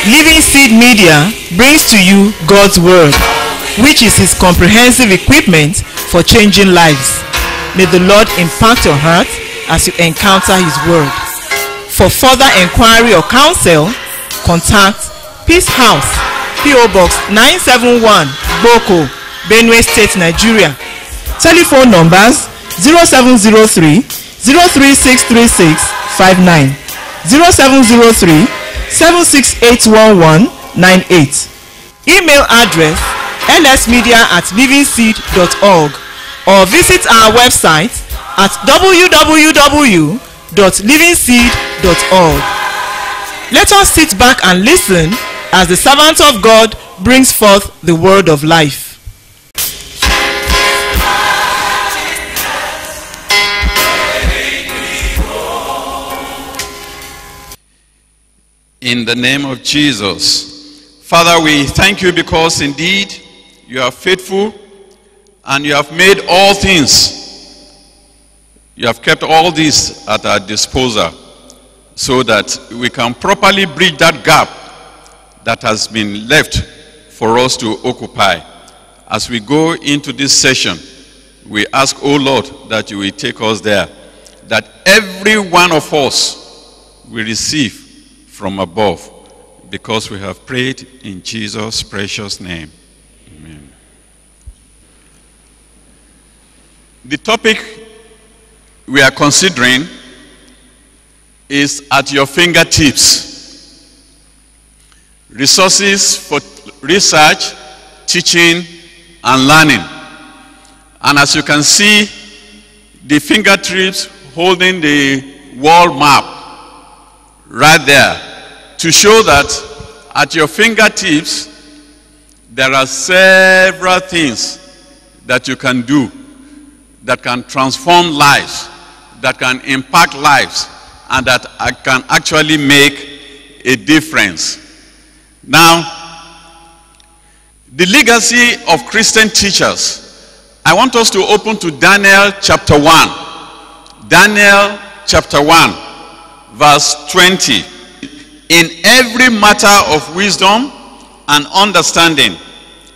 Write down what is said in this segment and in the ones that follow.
Living Seed Media brings to you God's Word, which is His comprehensive equipment for changing lives. May the Lord impact your heart as you encounter His Word. For further inquiry or counsel, contact Peace House, P.O. Box 971, Boko, Benue State, Nigeria. Telephone numbers 0703 0363659, 0703 7681198. Email address lsmedia@livingseed.org, or visit our website at www.livingseed.org. Let us sit back and listen as the servant of God brings forth the word of life. In the name of Jesus. Father, we thank you because indeed you are faithful and you have made all things. You have kept all this at our disposal so that we can properly bridge that gap that has been left for us to occupy. As we go into this session, we ask, oh Lord, that you will take us there, that every one of us will receive from above, because we have prayed in Jesus' precious name. Amen. The topic we are considering is at your fingertips. Resources for research, teaching, and learning. And as you can see, the fingertips holding the world map right there, to show that at your fingertips there are several things that you can do that can transform lives, that can impact lives, and that can actually make a difference. Now, the legacy of Christian teachers. I want us to open to Daniel chapter 1. Daniel chapter 1, verse 20. In every matter of wisdom and understanding,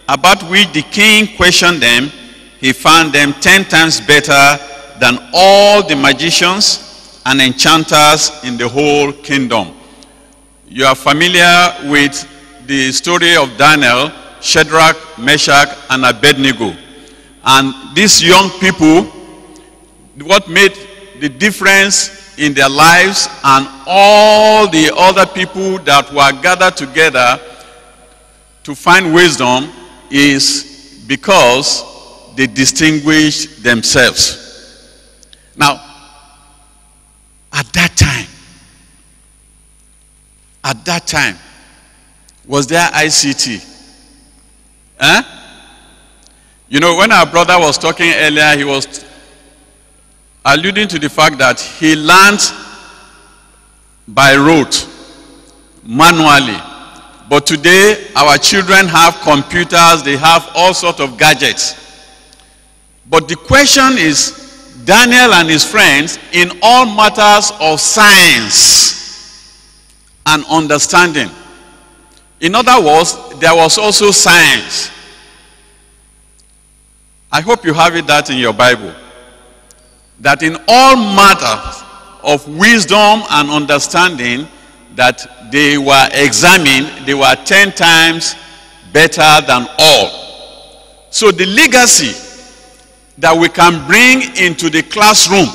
about which the king questioned them, he found them 10 times better than all the magicians and enchanters in the whole kingdom. You are familiar with the story of Daniel, Shadrach, Meshach, and Abednego. And these young people, what made the difference in their lives and all the other people that were gathered together to find wisdom is because they distinguished themselves. Now, at that time, was there ICT? You know, when our brother was talking earlier, he was alluding to the fact that he learned by rote, manually. But today, our children have computers, they have all sorts of gadgets. But the question is, Daniel and his friends, in all matters of science and understanding. In other words, there was also science. I hope you have that in your Bible. That in all matters of wisdom and understanding, that they were examined, they were 10 times better than all. So the legacy that we can bring into the classroom,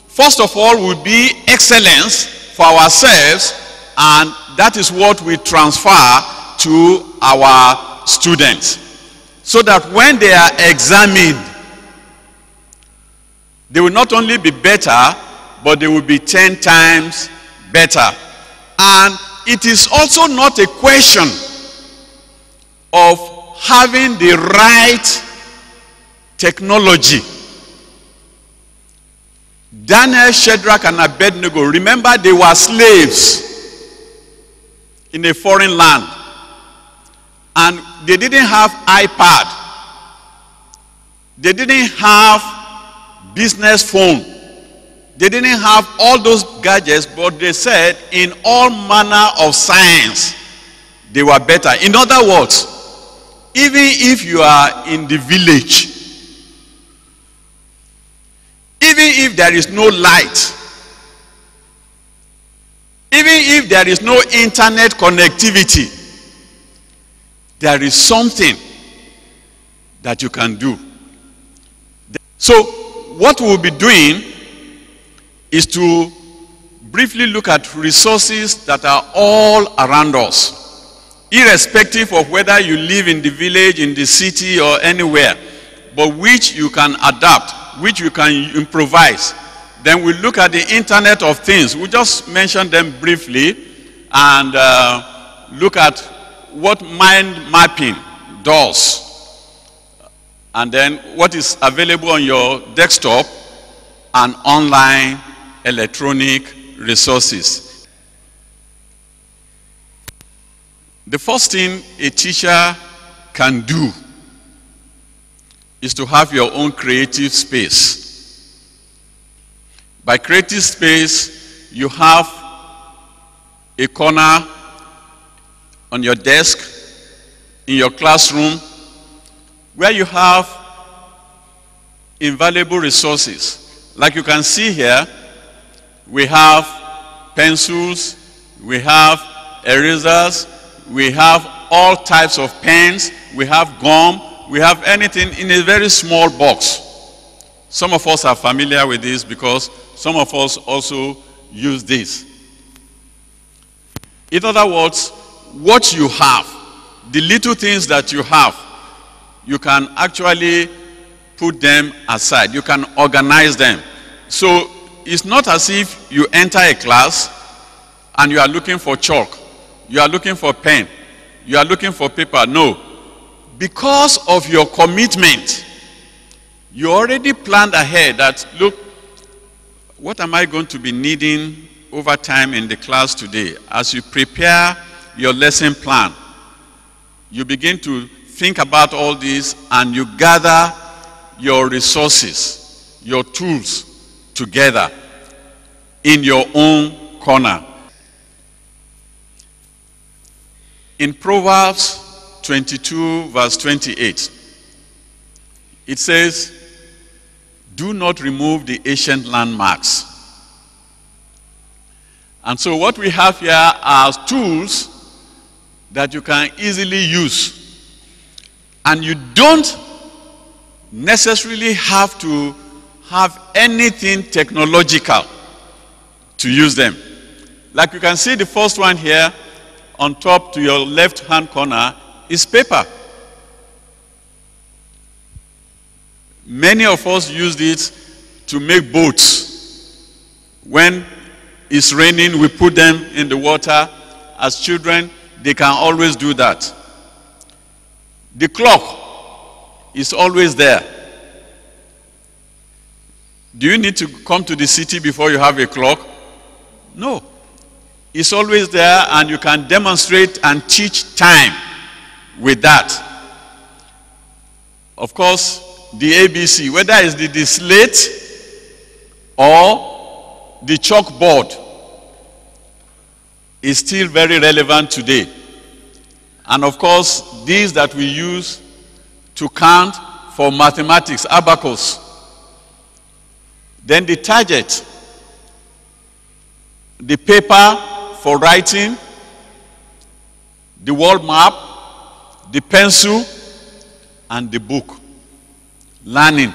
first of all, would be excellence for ourselves, and that is what we transfer to our students. So that when they are examined, they will not only be better, but they will be 10 times better. And it is also not a question of having the right technology. Daniel, Shadrach, and Abednego, remember, they were slaves in a foreign land. And they didn't have iPad. They didn't have business phone. They didn't have all those gadgets, but they said in all manner of science they were better. In other words, even if you are in the village, even if there is no light, even if there is no internet connectivity, there is something that you can do. So what we'll be doing is to briefly look at resources that are all around us, irrespective of whether you live in the village, in the city, or anywhere, but which you can adapt, which you can improvise. Then we look at the Internet of Things. We just mention them briefly and look at what mind mapping does. And then what is available on your desktop and online electronic resources. The first thing a teacher can do is to have your own creative space. By creative space, you have a corner on your desk, in your classroom, where you have invaluable resources. Like you can see here, we have pencils, we have erasers, we have all types of pens, we have gum, we have anything in a very small box. Some of us are familiar with this because some of us also use this. In other words, what you have, the little things that you have, you can actually put them aside. You can organize them. So it's not as if you enter a class and you are looking for chalk, you are looking for pen, you are looking for paper. No. Because of your commitment, you already planned ahead that, look, what am I going to be needing over time in the class today? As you prepare your lesson plan, you begin to think about all this and you gather your resources, your tools together in your own corner. In Proverbs 22 verse 28, it says, do not remove the ancient landmarks. And so what we have here are tools that you can easily use. And you don't necessarily have to have anything technological to use them. Like you can see the first one here on top to your left-hand corner is paper. Many of us use it to make boats. When it's raining, we put them in the water. As children, they can always do that. The clock is always there. Do you need to come to the city before you have a clock? No. It's always there, and you can demonstrate and teach time with that. Of course, the ABC, whether it's the slate or the chalkboard, is still very relevant today. And of course, these that we use to count for mathematics, abacus. Then the target, the paper for writing, the world map, the pencil, and the book. Learning.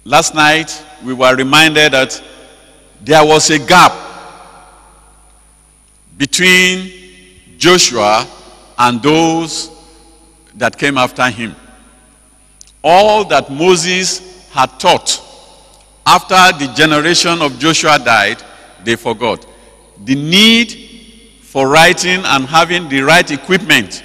Last night, we were reminded that there was a gap between Joshua and those that came after him. All that Moses had taught after the generation of Joshua died, they forgot. The need for writing and having the right equipment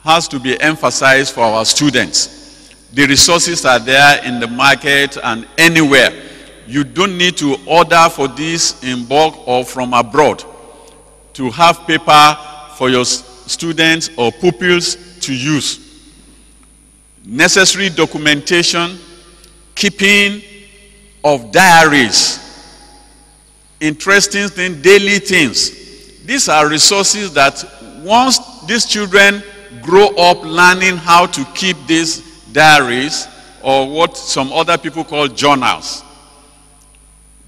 has to be emphasized for our students. The resources are there in the market and anywhere. You don't need to order for this in bulk or from abroad to have paper for your students or pupils to use. Necessary documentation, keeping of diaries, interesting things, daily things. these are resources that once these children grow up learning how to keep these diaries, or what some other people call journals,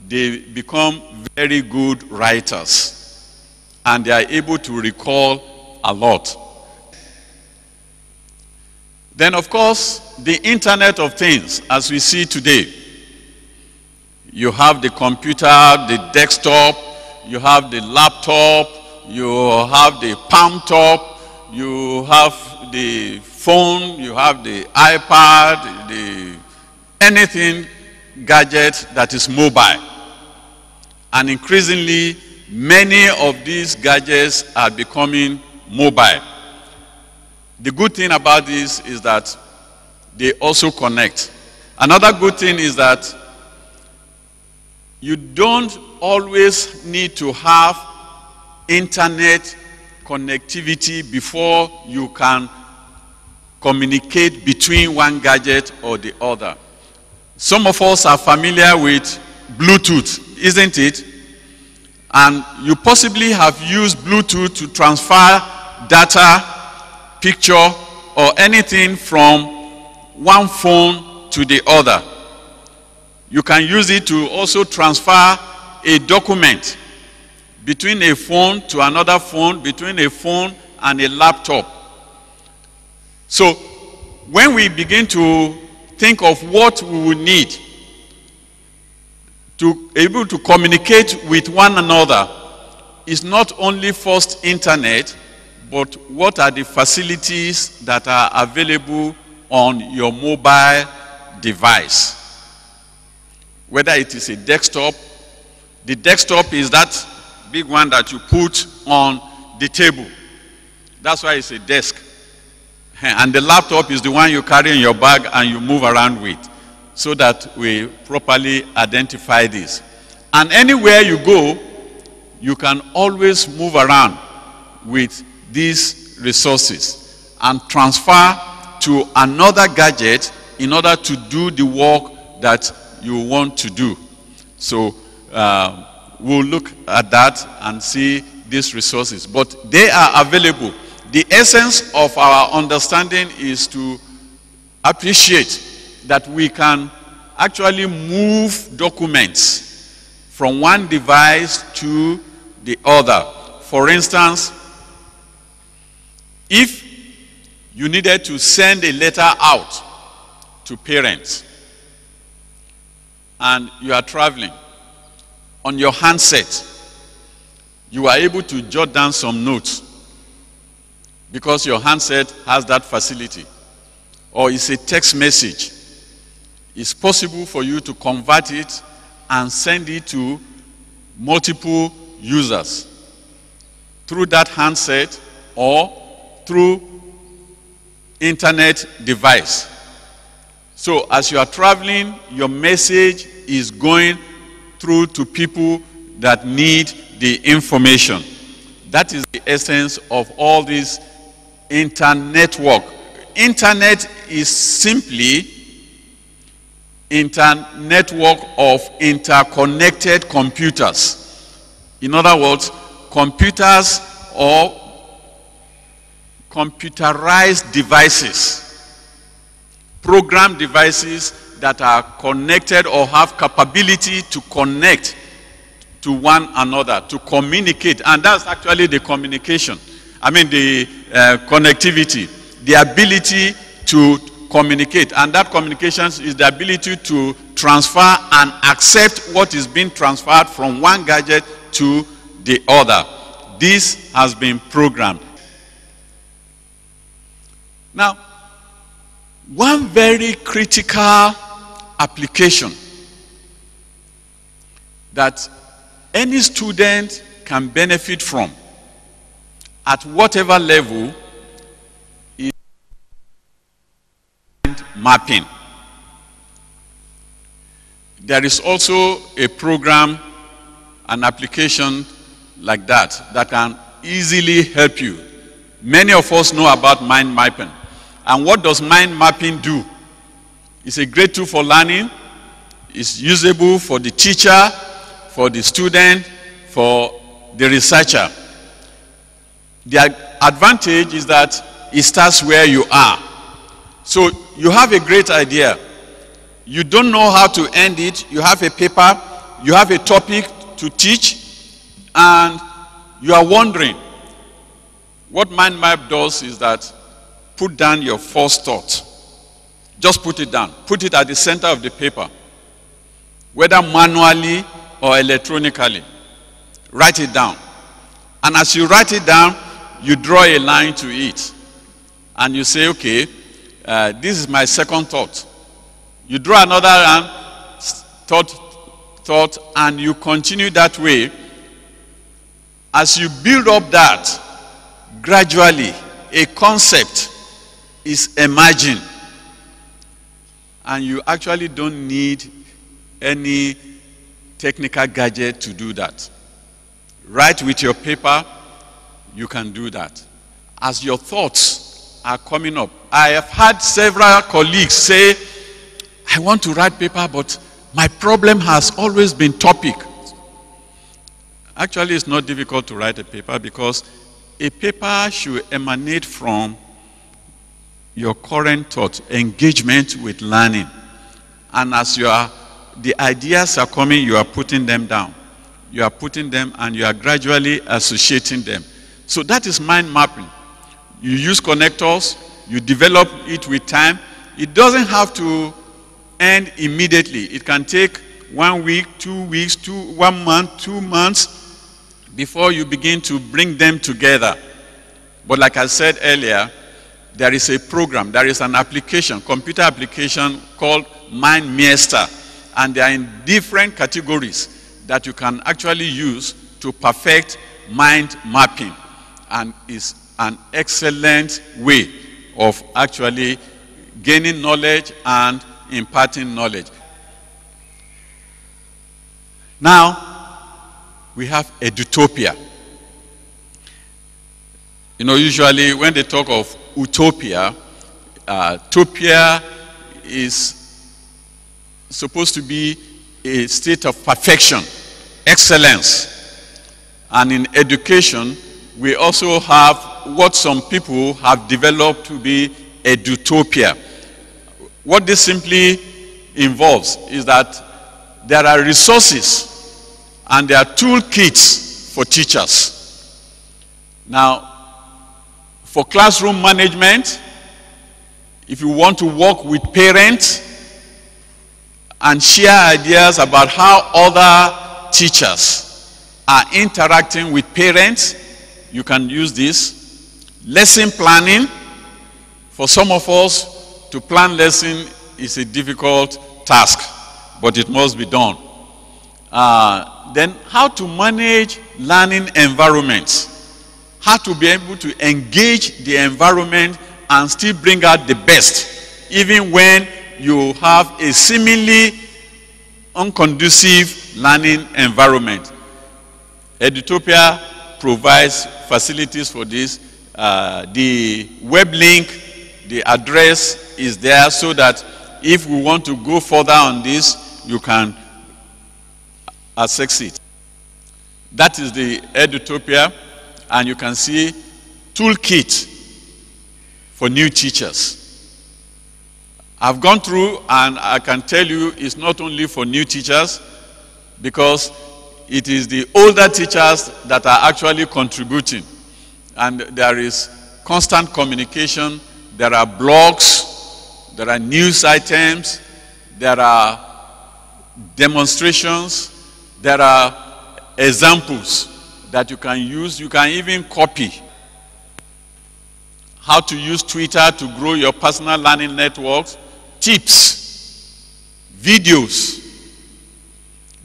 they become very good writers, and they are able to recall a lot. Then, of course, the Internet of Things, as we see today. You have the computer, the desktop, you have the laptop, you have the palm top, you have the phone, you have the iPad, anything gadget that is mobile. And increasingly, many of these gadgets are becoming mobile. The good thing about this is that they also connect. Another good thing is that you don't always need to have internet connectivity before you can communicate between one gadget or the other. Some of us are familiar with Bluetooth, isn't it? And you possibly have used Bluetooth to transfer data, picture, or anything from one phone to the other. You can use it to also transfer a document between a phone to another phone, between a phone and a laptop. So when we begin to think of what we will need to be able to communicate with one another, is not only first internet, but what are the facilities that are available on your mobile device. Whether it is a desktop, the desktop is that big one that you put on the table. That's why it's a desk. And the laptop is the one you carry in your bag and you move around with, so that we properly identify this. And anywhere you go, you can always move around with these resources and transfer to another gadget in order to do the work that you want to do. So we'll look at that and see these resources. But they are available. The essence of our understanding is to appreciate that we can actually move documents from one device to the other. For instance, if you needed to send a letter out to parents and you are traveling, on your handset, you are able to jot down some notes because your handset has that facility. Or it's a text message. It's possible for you to convert it and send it to multiple users through that handset or through internet device. So as you are traveling, your message is going through to people that need the information. That is the essence of all this internetwork. Internet is simply internetwork of interconnected computers. In other words, computers or computerized devices, program devices that are connected or have capability to connect to one another, to communicate. And that's actually the communication. The connectivity, the ability to communicate. And that communication is the ability to transfer and accept what is being transferred from one gadget to the other. This has been programmed. Now, one very critical application that any student can benefit from at whatever level is mapping. There is also a program, an application like that can easily help you. Many of us know about mind mapping. And what does mind mapping do? It's a great tool for learning. It's usable for the teacher, for the student, for the researcher. The advantage is that it starts where you are. So you have a great idea. You don't know how to end it. You have a paper, you have a topic to teach, and you are wondering. What mind map does is that put down your first thought. Just put it down. Put it at the center of the paper, whether manually or electronically. Write it down. And as you write it down, you draw a line to it. And you say, okay, this is my second thought. You draw another line, thought, and you continue that way. As you build up that, gradually, a concept is emerging. And you actually don't need any technical gadget to do that. Write with your paper, you can do that. As your thoughts are coming up. I have had several colleagues say, I want to write paper, but my problem has always been topic. Actually, it's not difficult to write a paper because a paper should emanate from your current thought, engagement with learning. And as the ideas are coming, you are putting them down. You are putting them and you are gradually associating them. So that is mind mapping. You use connectors, you develop it with time. It doesn't have to end immediately. It can take 1 week, 2 weeks, 1 month, 2 months before you begin to bring them together. But like I said earlier, there is a program, there is an application, computer application called MindMeister, and they are in different categories that you can actually use to perfect mind mapping, and is an excellent way of actually gaining knowledge and imparting knowledge. Now, we have Edutopia. You know, usually when they talk of utopia, utopia is supposed to be a state of perfection, excellence. And in education, we also have what some people have developed to be Edutopia. What this simply involves is that there are resources and there are toolkits for teachers. Now, for classroom management, if you want to work with parents and share ideas about how other teachers are interacting with parents, you can use this. Lesson planning. For some of us, to plan lesson is a difficult task, but it must be done. Then how to manage learning environments. How to be able to engage the environment and still bring out the best, even when you have a seemingly unconducive learning environment. Edutopia provides facilities for this. The web link, the address is there so that if we want to go further on this, you can access it. That is the Edutopia. And you can see toolkit for new teachers. I've gone through and I can tell you it's not only for new teachers, because it is the older teachers that are actually contributing. And there is constant communication, there are blogs, there are news items, there are demonstrations, there are examples that you can use. You can even copy. How to use Twitter to grow your personal learning networks. Tips, videos.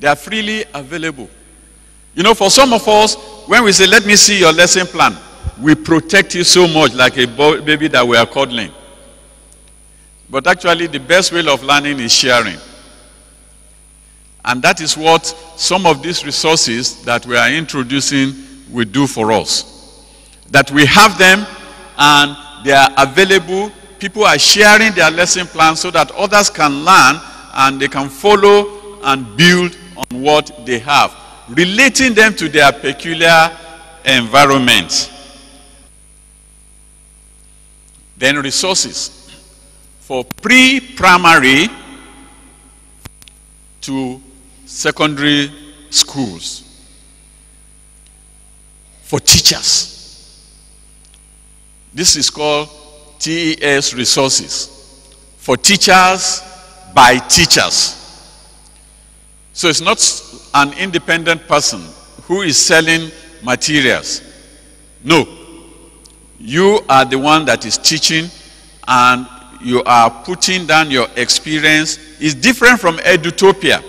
They are freely available. You know, for some of us, when we say, let me see your lesson plan, we protect you so much like a baby that we are cuddling. But actually, the best way of learning is sharing. And that is what some of these resources that we are introducing will do for us. That we have them and they are available. People are sharing their lesson plans so that others can learn and they can follow and build on what they have, relating them to their peculiar environment. Then resources for pre-primary to secondary schools. For teachers. This is called TES resources. For teachers by teachers. So it's not an independent person who is selling materials. No. You are the one that is teaching, and you are putting down your experience. It's different from Edutopia.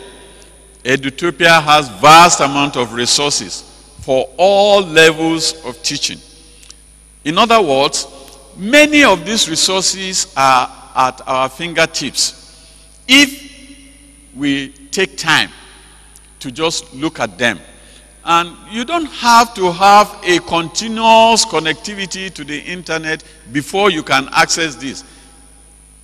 Edutopia has vast amount of resources for all levels of teaching. In other words, many of these resources are at our fingertips if we take time to just look at them. And you don't have to have a continuous connectivity to the internet before you can access this.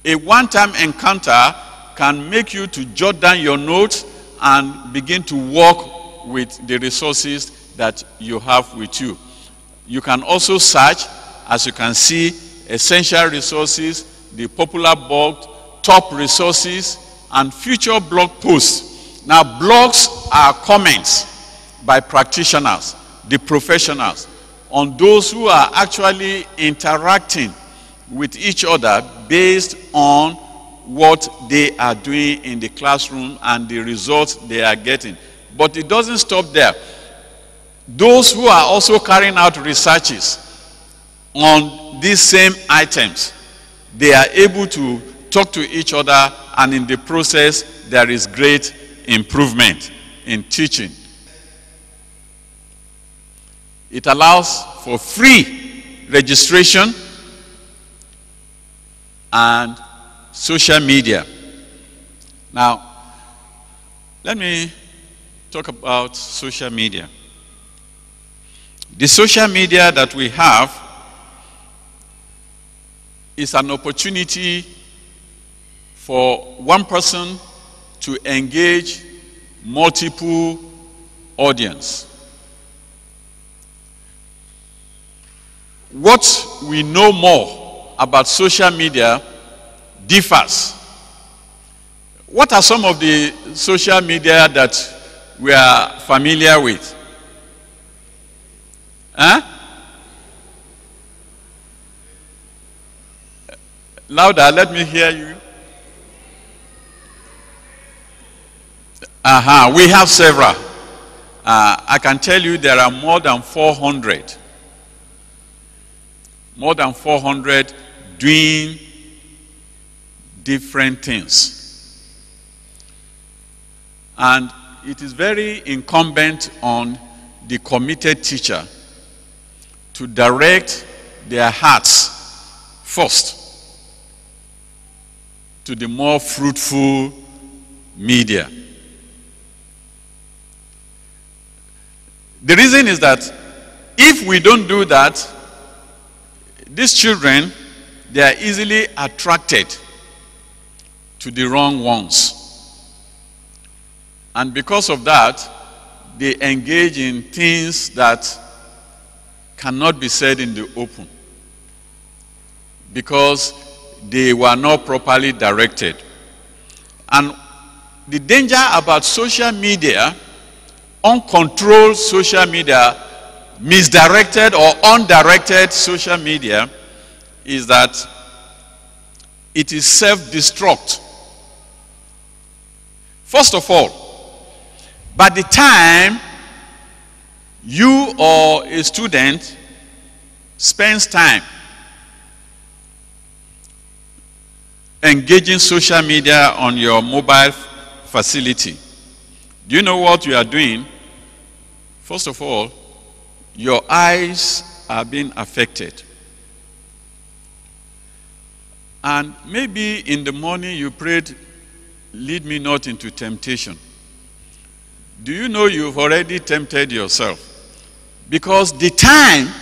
A one-time encounter can make you to jot down your notes and begin to work with the resources that you have with you. You can also search, as you can see, essential resources, the popular blog, top resources, and future blog posts. Now, blogs are comments by practitioners, the professionals, on those who are actually interacting with each other based on what they are doing in the classroom and the results they are getting. But it doesn't stop there. Those who are also carrying out researches on these same items, they are able to talk to each other, and in the process, there is great improvement in teaching. It allows for free registration and social media. Now, let me talk about social media. The social media that we have is an opportunity for one person to engage multiple audience. What we know more about social media differs. What are some of the social media that we are familiar with? Huh? Louder, let me hear you. We have several. I can tell you there are more than 400. More than 400 doing different things. And it is very incumbent on the committed teacher to direct their hearts first to the more fruitful media. The reason is that if we don't do that, these children, they are easily attracted to the wrong ones. And because of that, they engage in things that cannot be said in the open, because they were not properly directed. And the danger about social media, uncontrolled social media, misdirected or undirected social media, is that it is self-destruct. First of all, by the time you or a student spends time engaging social media on your mobile facility, do you know what you are doing? First of all, your eyes are being affected. And maybe in the morning you prayed, "Lead me not into temptation." Do you know you've already tempted yourself? Because the time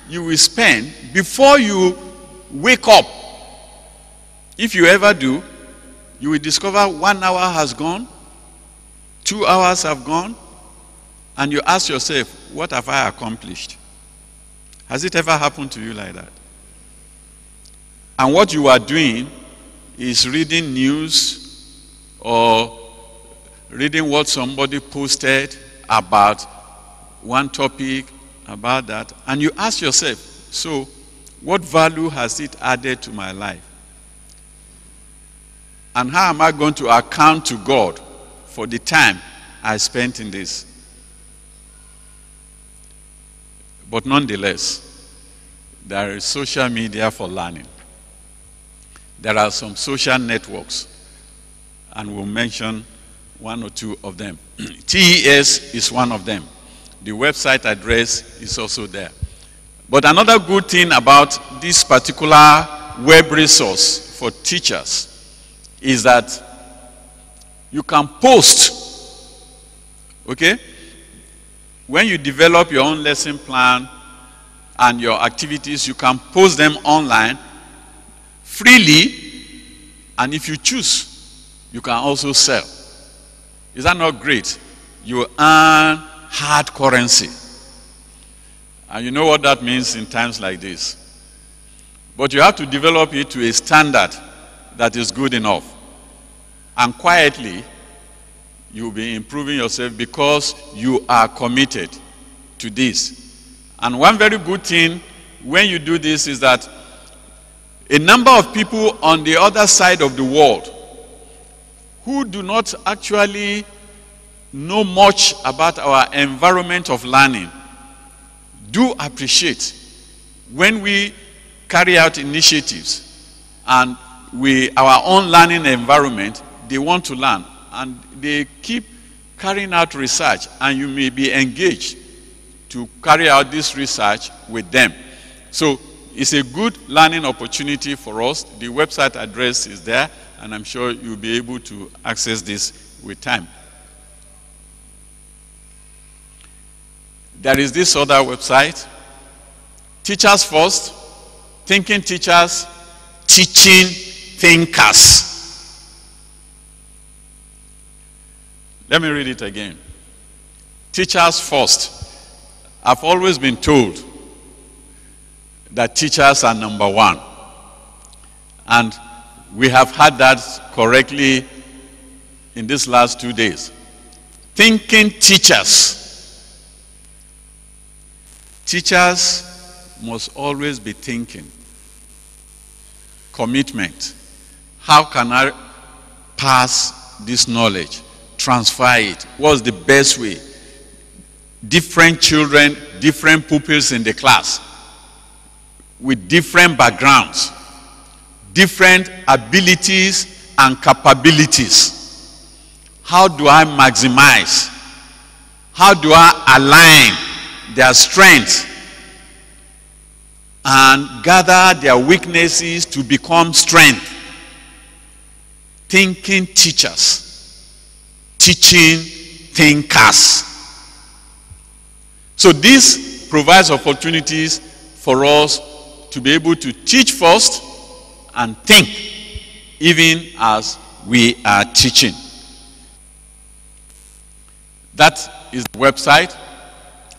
you will spend before you wake up, if you ever do, you will discover 1 hour has gone, 2 hours have gone, and you ask yourself, what have I accomplished? Has it ever happened to you like that? And what you are doing is reading news or reading what somebody posted about one topic, about that, and you ask yourself, so what value has it added to my life? And how am I going to account to God for the time I spent in this? But nonetheless, there is social media for learning. There are some social networks, and we'll mention one or two of them. TES is one of them. The website address is also there. But another good thing about this particular web resource for teachers is that you can post, okay? When you develop your own lesson plan and your activities, you can post them online freely, and if you choose, you can also sell. Is that not great? You earn hard currency. And you know what that means in times like this. But you have to develop it to a standard that is good enough. And quietly, you'll be improving yourself because you are committed to this. And one very good thing when you do this is that a number of people on the other side of the world who do not actually know much about our environment of learning do appreciate when we carry out initiatives and our own learning environment, they want to learn and they keep carrying out research, and you may be engaged to carry out this research with them. So it's a good learning opportunity for us. The website address is there, and I'm sure you'll be able to access this with time. There is this other website, Teachers First, Thinking Teachers, Teaching Thinkers. Let me read it again. Teachers First. I've always been told that teachers are number one. And we have had that correctly in these last 2 days. Thinking Teachers. Teachers must always be thinking. Commitment. How can I pass this knowledge? Transfer it. What's the best way? Different children, different pupils in the class, with different backgrounds, different abilities and capabilities. How do I maximize? How do I align their strengths and gather their weaknesses to become strength? Thinking teachers, teaching thinkers. So this provides opportunities for us to be able to teach first and think even as we are teaching. That is the website,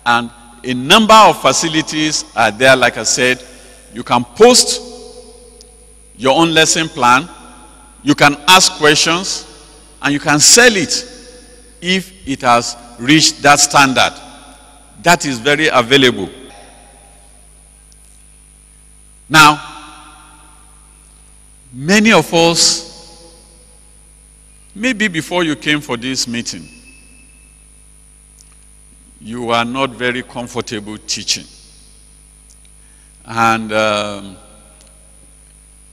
and a number of facilities are there. Like I said, you can post your own lesson plan, you can ask questions, and you can sell it if it has reached that standard. That is very available. Now, many of us, maybe before you came for this meeting, you are not very comfortable teaching. And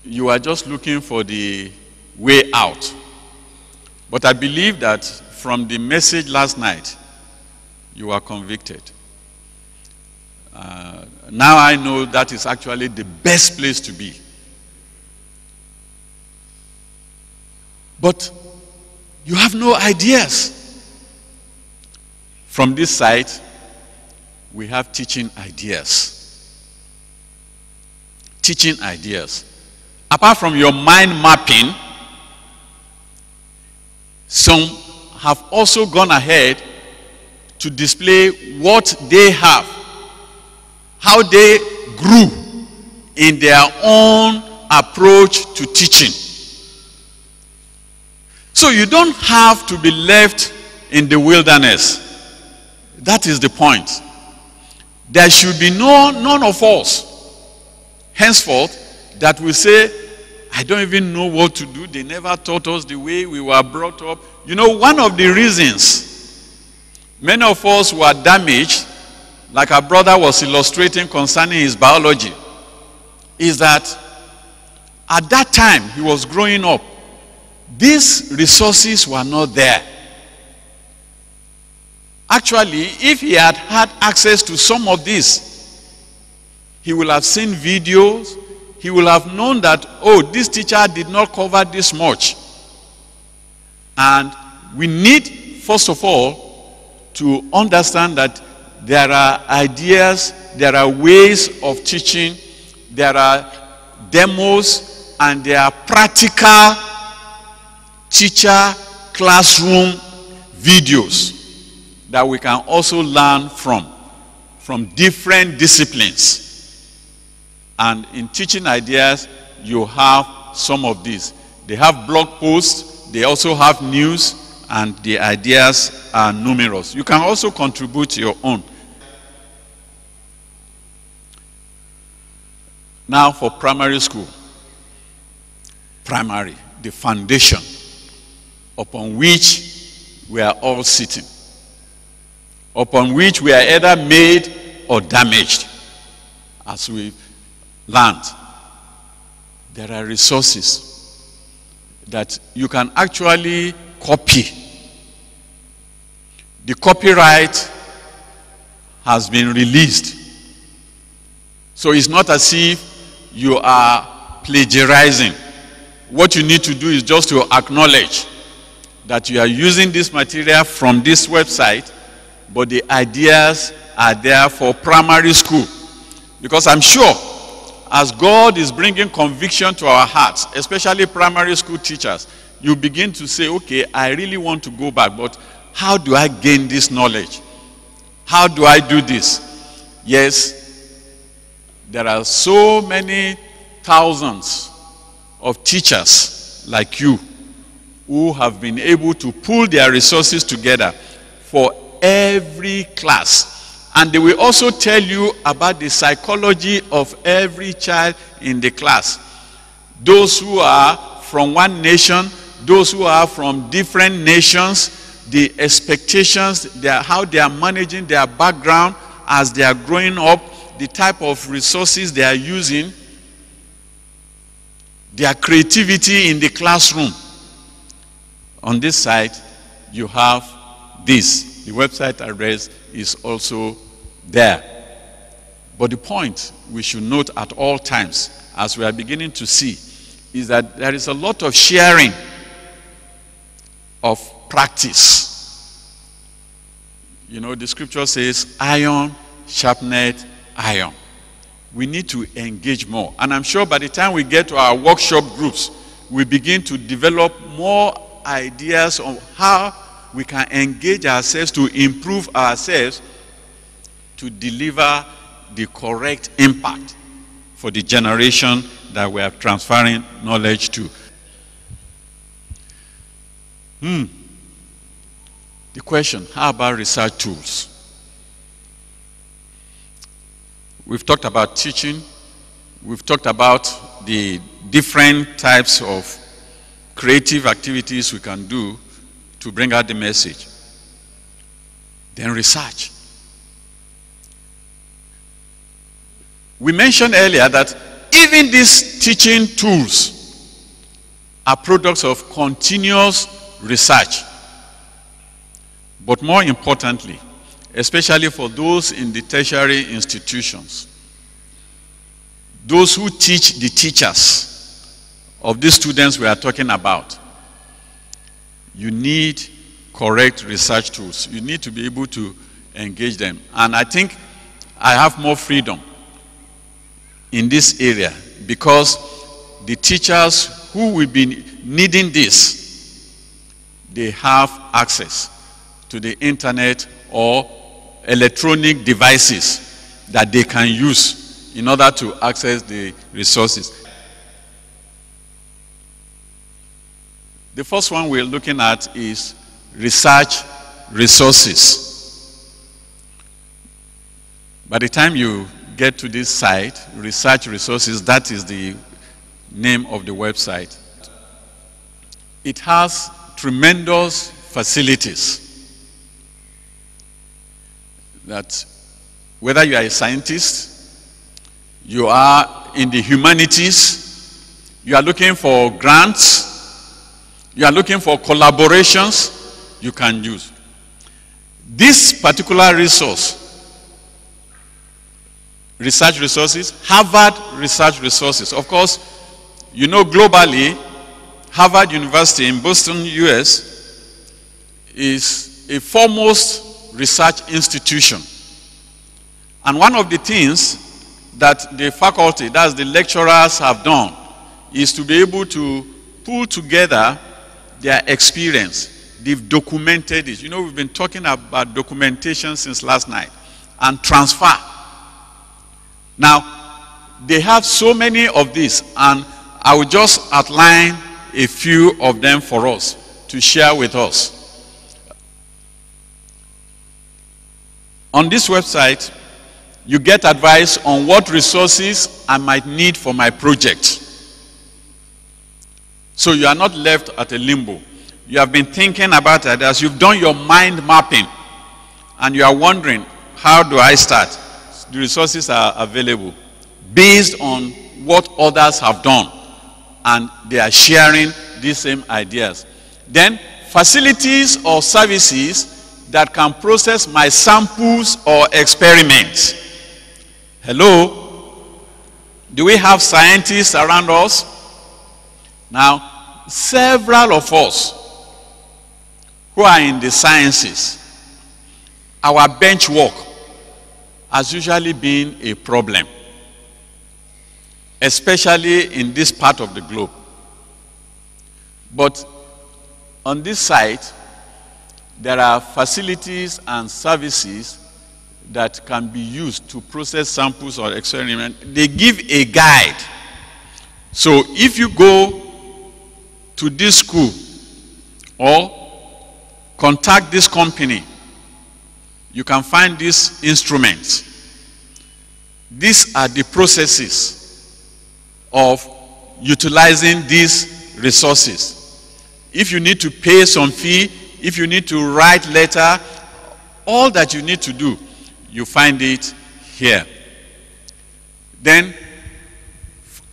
you are just looking for the way out. But I believe that from the message last night, you are convicted. Now I know that is actually the best place to be. But you have no ideas. From this site, we have teaching ideas. Teaching ideas. Apart from your mind mapping, some have also gone ahead to display what they have, how they grew in their own approach to teaching. So you don't have to be left in the wilderness. That is the point. There should be none of us henceforth that will say, I don't even know what to do. They never taught us the way we were brought up. You know, one of the reasons many of us were damaged, like our brother was illustrating concerning his biology, is that at that time he was growing up, these resources were not there. Actually, if he had had access to some of this, he will have seen videos, he will have known that, oh, this teacher did not cover this much. And we need, first of all, to understand that there are ideas, there are ways of teaching, there are demos, and there are practical teacher classroom videos that we can also learn from different disciplines. And in teaching ideas, you have some of these. They have blog posts, they also have news, and the ideas are numerous. You can also contribute your own. Now for primary school. Primary, the foundation upon which we are all sitting, upon which we are either made or damaged, as we learned. There are resources that you can actually copy. The copyright has been released. So it's not as if you are plagiarizing. What you need to do is just to acknowledge that you are using this material from this website, but the ideas are there for primary school. Because I'm sure, as God is bringing conviction to our hearts, especially primary school teachers, you begin to say, okay, I really want to go back, but how do I gain this knowledge? How do I do this? Yes, there are so many thousands of teachers like you who have been able to pull their resources together for every class. And they will also tell you about the psychology of every child in the class. Those who are from one nation, those who are from different nations, the expectations, how they are managing their background as they are growing up, the type of resources they are using, their creativity in the classroom. On this side, you have this. The website address is also there. But the point we should note at all times, as we are beginning to see, is that there is a lot of sharing of practice. You know, the scripture says, iron sharpeneth iron. We need to engage more. And I'm sure by the time we get to our workshop groups, we begin to develop more ideas on how we can engage ourselves to improve ourselves to deliver the correct impact for the generation that we are transferring knowledge to. The question, how about research tools? We've talked about teaching. We've talked about the different types of creative activities we can do to bring out the message. Then research. We mentioned earlier that even these teaching tools are products of continuous research. But more importantly, especially for those in the tertiary institutions, those who teach the teachers of these students we are talking about, you need correct research tools. You need to be able to engage them. And I think I have more freedom in this area because the teachers who will be needing this, they have access to the internet or electronic devices that they can use in order to access the resources. The first one we're looking at is research resources. By the time you get to this site, research resources, that is the name of the website. It has tremendous facilities that whether you are a scientist, you are in the humanities, you are looking for grants, you are looking for collaborations, you can use. This particular resource, research resources, Harvard Research Resources. Of course, you know globally, Harvard University in Boston, US, is a foremost research institution. And one of the things that the faculty, that's the lecturers, have done is to be able to pull together their experience. They've documented it. You know, we've been talking about documentation since last night, and transfer. Now, they have so many of these, and I will just outline a few of them for us to share with us. On this website, you get advice on what resources I might need for my project. So you are not left at a limbo. You have been thinking about it as you've done your mind mapping, and you are wondering, how do I start? The resources are available based on what others have done, and they are sharing these same ideas. Then, facilities or services that can process my samples or experiments. Hello? Do we have scientists around us? Now, several of us who are in the sciences, our bench work has usually been a problem, especially in this part of the globe. But on this site, there are facilities and services that can be used to process samples or experiments. They give a guide. So if you go to this school or contact this company, you can find these instruments. These are the processes of utilizing these resources. If you need to pay some fee, if you need to write letter, all that you need to do, you find it here. Then,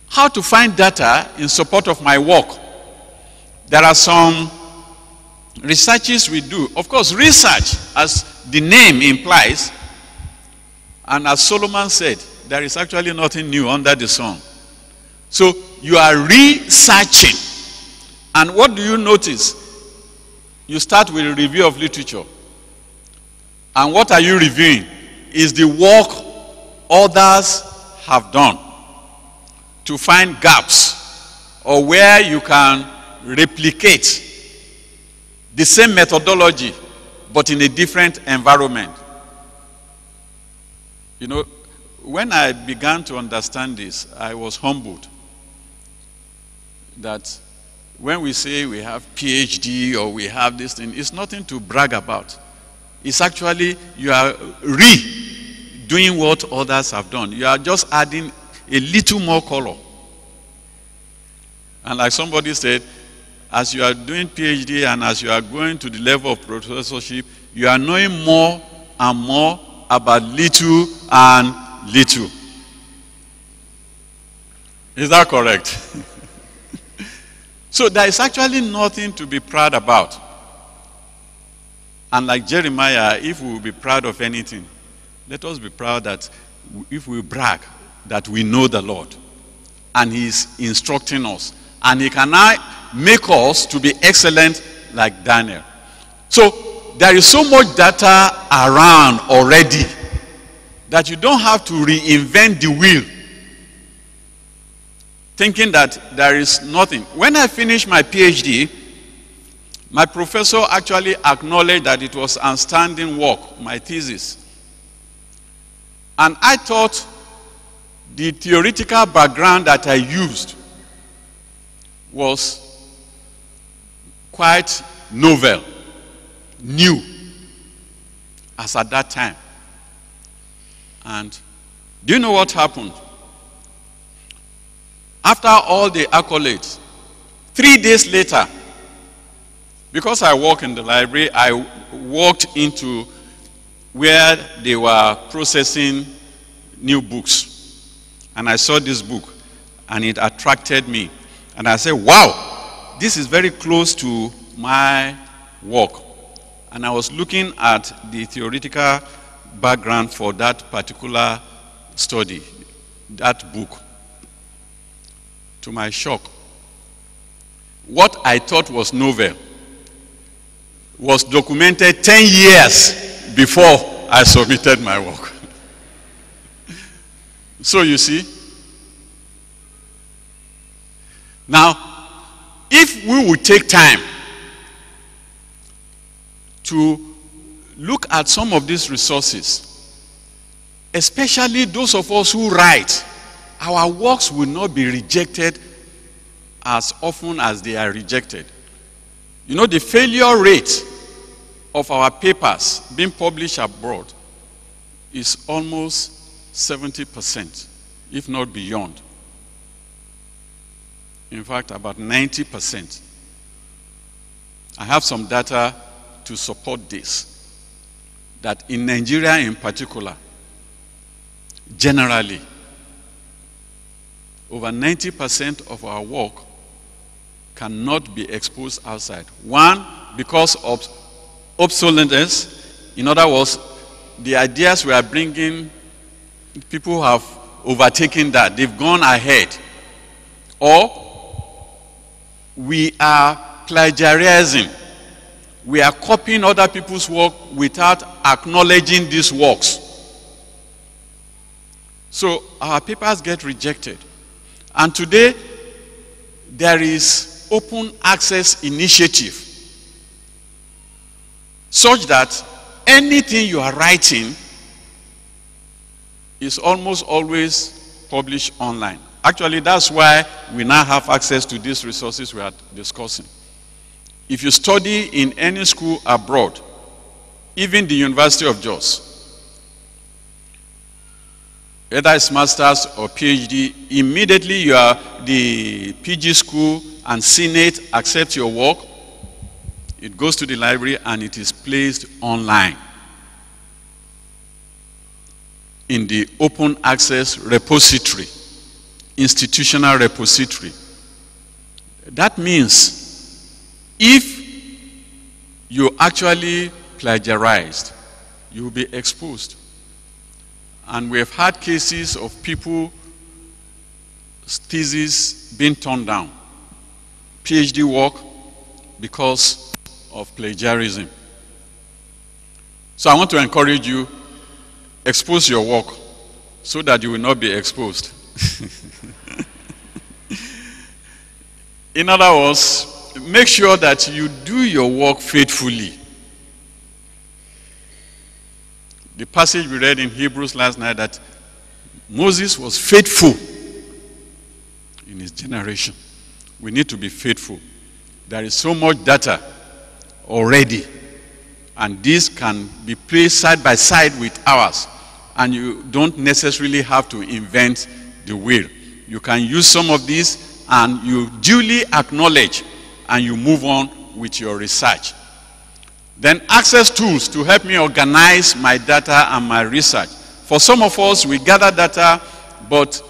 how to find data in support of my work? There are some researches we do. Of course, research, as the name implies, and as Solomon said, there is actually nothing new under the sun. So, you are researching. And what do you notice? You start with a review of literature. And what are you reviewing? Is the work others have done to find gaps or where you can replicate the same methodology but in a different environment. You know, when I began to understand this, I was humbled that when we say we have PhD or we have this thing, it's nothing to brag about. It's actually, you are redoing what others have done. You are just adding a little more color. And like somebody said, as you are doing PhD and as you are going to the level of professorship, you are knowing more and more about little and little. Is that correct? So there is actually nothing to be proud about. And like Jeremiah, if we will be proud of anything, let us be proud that if we brag that we know the Lord and He is instructing us and He can now make us to be excellent like Daniel. So there is so much data around already that you don't have to reinvent the wheel thinking that there is nothing. When I finished my PhD, my professor actually acknowledged that it was outstanding work, my thesis. And I thought the theoretical background that I used was quite novel, new, as at that time. And do you know what happened? After all the accolades, 3 days later, because I work in the library, I walked into where they were processing new books. And I saw this book, and it attracted me. And I said, wow, this is very close to my work. And I was looking at the theoretical background for that particular study, that book. To my shock, what I thought was novel was documented 10 years before I submitted my work. So you see, now, if we would take time to look at some of these resources, especially those of us who write, our works will not be rejected as often as they are rejected. You know, the failure rate of our papers being published abroad is almost 70%, if not beyond. In fact, about 90%. I have some data to support this, that in Nigeria in particular, generally, over 90% of our work cannot be exposed outside. One, because of obsolescence. In other words, the ideas we are bringing, people have overtaken that. They've gone ahead. Or we are plagiarizing. We are copying other people's work without acknowledging these works. So our papers get rejected. And today, there is open access initiative such that anything you are writing is almost always published online. Actually, that's why we now have access to these resources we are discussing. If you study in any school abroad, even the University of Jos, whether it's master's or PhD, immediately the PG school and Senate accept your work, it goes to the library and it is placed online in the open access repository, institutional repository. That means if you actually plagiarized, you will be exposed. And we have had cases of people, theses being turned down, PhD work, because of plagiarism. So I want to encourage you, expose your work so that you will not be exposed. In other words, make sure that you do your work faithfully. The passage we read in Hebrews last night, that Moses was faithful in his generation. We need to be faithful. There is so much data already, and this can be placed side by side with ours, and you don't necessarily have to invent the wheel. You can use some of these and you duly acknowledge and you move on with your research. Then access tools to help me organize my data and my research. For some of us, we gather data, but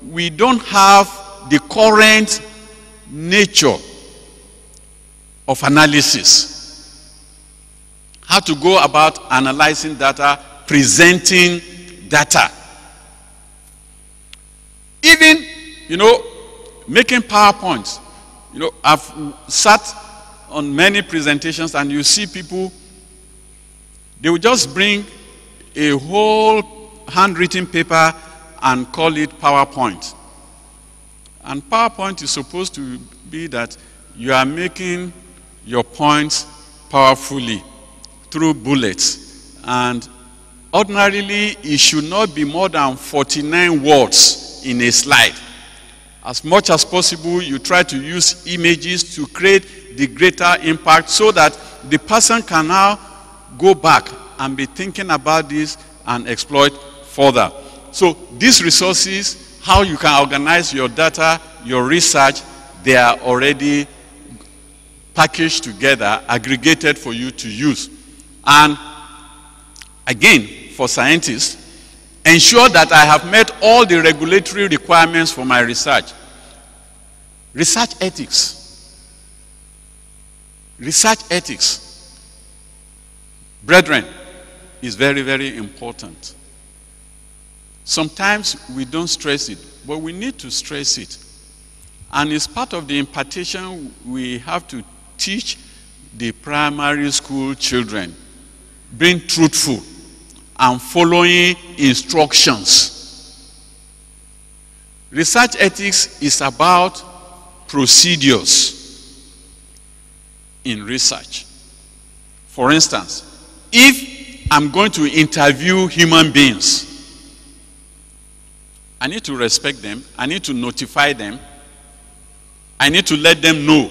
we don't have the current nature of analysis. How to go about analyzing data, presenting data. Even, making PowerPoints. I've sat on many presentations and you see people, they will just bring a whole handwritten paper and call it PowerPoint. And PowerPoint is supposed to be that you are making your points powerfully through bullets. And ordinarily, it should not be more than 49 words in a slide. As much as possible, you try to use images to create the greater impact, so that the person can now go back and be thinking about this and exploit further. So these resources, how you can organize your data, your research, they are already packaged together, aggregated for you to use. And again, for scientists, ensure that I have met all the regulatory requirements for my research. Research ethics. Research ethics, brethren, is very, very important. Sometimes we don't stress it, but we need to stress it. And it's part of the impartation we have to teach the primary school children. Being truthful and following instructions. Research ethics is about procedures in research. For instance, if I'm going to interview human beings, I need to respect them, I need to notify them, I need to let them know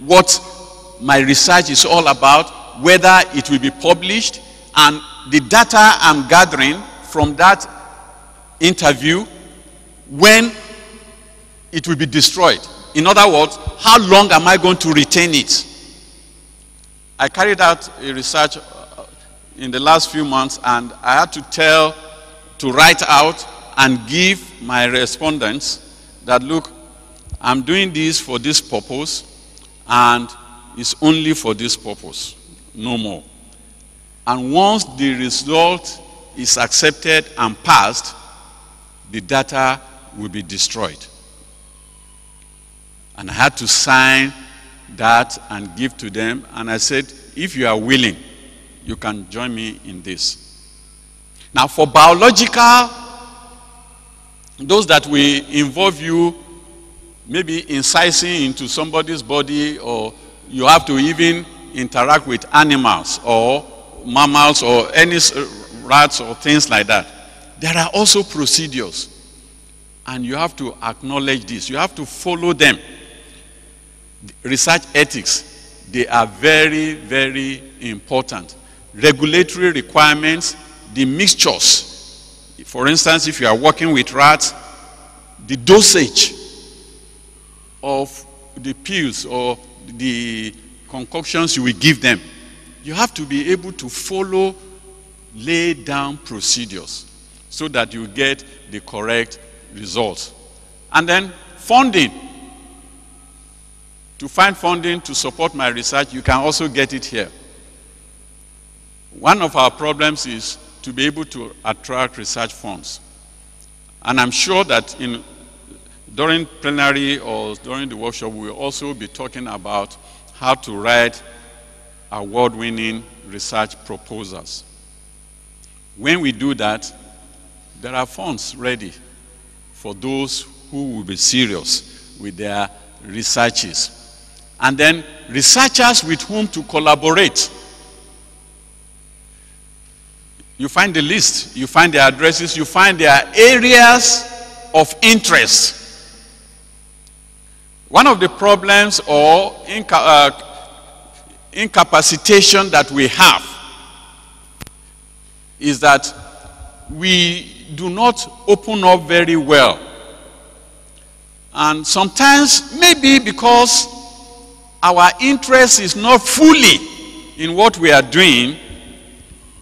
what my research is all about, whether it will be published, and the data I'm gathering from that interview, when it will be destroyed. In other words, how long am I going to retain it? I carried out a research in the last few months, and I had to write out and give my respondents that, look, I'm doing this for this purpose, and it's only for this purpose, no more. And once the result is accepted and passed, the data will be destroyed. And I had to sign that and give to them. And I said, if you are willing, you can join me in this. Now, for biological, those that will involve you, maybe incising into somebody's body, or you have to even interact with animals or mammals or any rats or things like that. There are also procedures, and you have to acknowledge this. You have to follow them. Research ethics, they are very, very important. Regulatory requirements, the mixtures. For instance, if you are working with rats, the dosage of the pills or the concoctions you will give them, you have to be able to follow laid down procedures so that you get the correct results. And then funding. To find funding to support my research, you can also get it here. One of our problems is to be able to attract research funds. And I'm sure that during plenary or during the workshop, we will also be talking about how to write award-winning research proposals. When we do that, there are funds ready for those who will be serious with their researches. And then researchers with whom to collaborate. You find the list, you find their addresses, you find their areas of interest. One of the problems or incapacitation that we have is that we do not open up very well. And sometimes, maybe because our interest is not fully in what we are doing,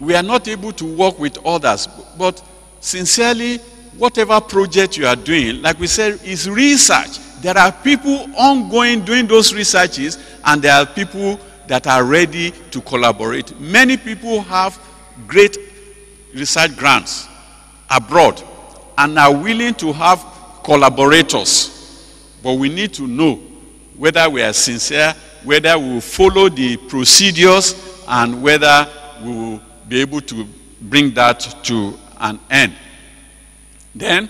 we are not able to work with others. But sincerely, whatever project you are doing, like we said, is research. There are people ongoing doing those researches, and there are people that are ready to collaborate. Many people have great research grants abroad and are willing to have collaborators. But we need to know whether we are sincere, whether we will follow the procedures, and whether we will be able to bring that to an end. Then,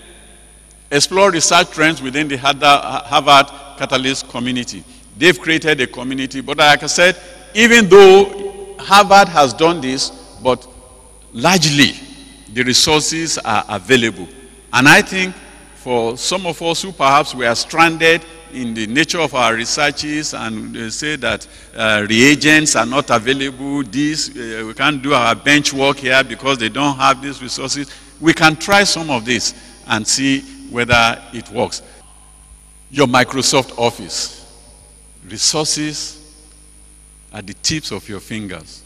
explore research trends within the Harvard Catalyst community. They've created a community, but like I said, even though Harvard has done this, but largely the resources are available. And I think for some of us who perhaps were stranded in the nature of our researches, and they say that reagents are not available, we can't do our bench work here because they don't have these resources. We can try some of this and see whether it works. Your Microsoft Office. Resources at the tips of your fingers.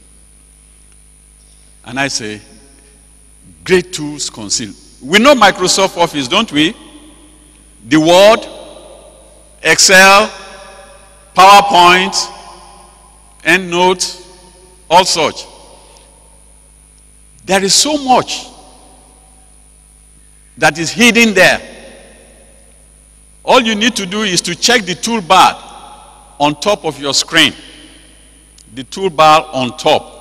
And I say, great tools concealed. We know Microsoft Office, don't we? The Word, Excel, PowerPoint, EndNote, all such. There is so much that is hidden there. All you need to do is to check the toolbar on top of your screen. The toolbar on top.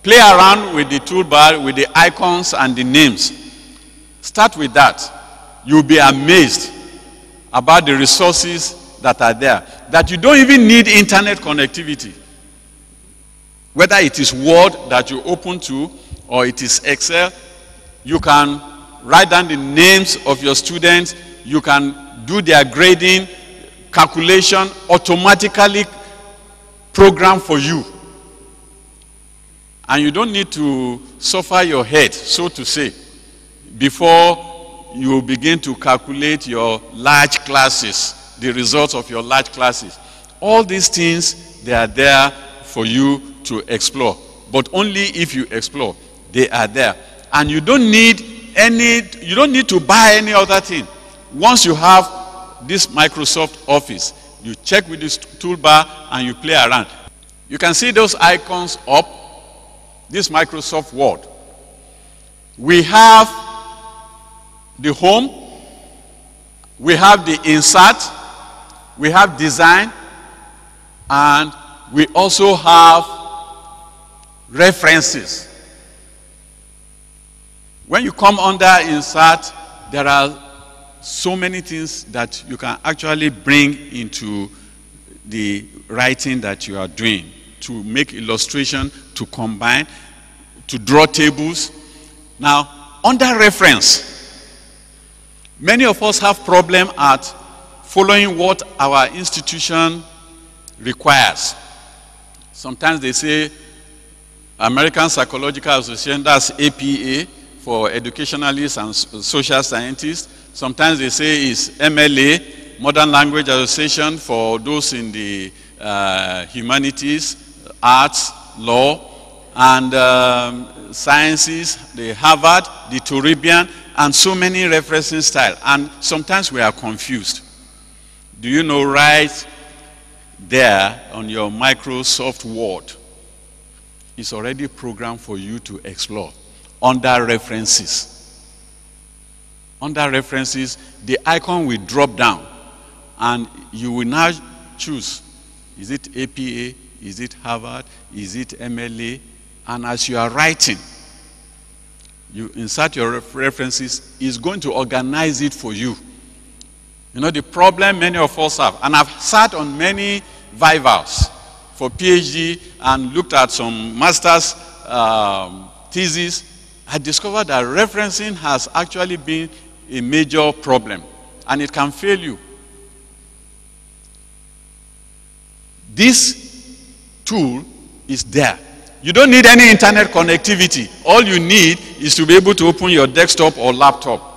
Play around with the toolbar, with the icons and the names. Start with that. You'll be amazed about the resources that are there, that you don't even need internet connectivity. Whether it is Word that you open to or it is Excel, you can write down the names of your students, you can do their grading, calculation, automatically programmed for you. And you don't need to suffer your head, so to say, before you begin to calculate your large classes, the results of your large classes. All these things, they are there for you to explore. But only if you explore, they are there. And you don't need to buy any other thing. Once you have this Microsoft Office, you check with this toolbar and you play around. You can see those icons up, this Microsoft Word. We have the home, we have the insert, we have design, and we also have references. When you come under insert, there are so many things that you can actually bring into the writing that you are doing, to make illustration, to combine, to draw tables. Now, under reference, many of us have problem at following what our institution requires. Sometimes they say American Psychological Association, that's APA for educationalists and social scientists. Sometimes they say it's MLA, Modern Language Association, for those in the humanities, arts, law, and sciences, the Harvard, the Turibian, and so many referencing styles. And sometimes we are confused. Do you know right there on your Microsoft Word, it's already programmed for you to explore under references. Under references, the icon will drop down and you will now choose, is it APA, is it Harvard, is it MLA? And as you are writing, you insert your references, it's going to organize it for you. You know, the problem many of us have, and I've sat on many vivals for PhD and looked at some master's thesis, I discovered that referencing has actually been a major problem, and it can fail you. This tool is there. You don't need any internet connectivity. All you need is to be able to open your desktop or laptop.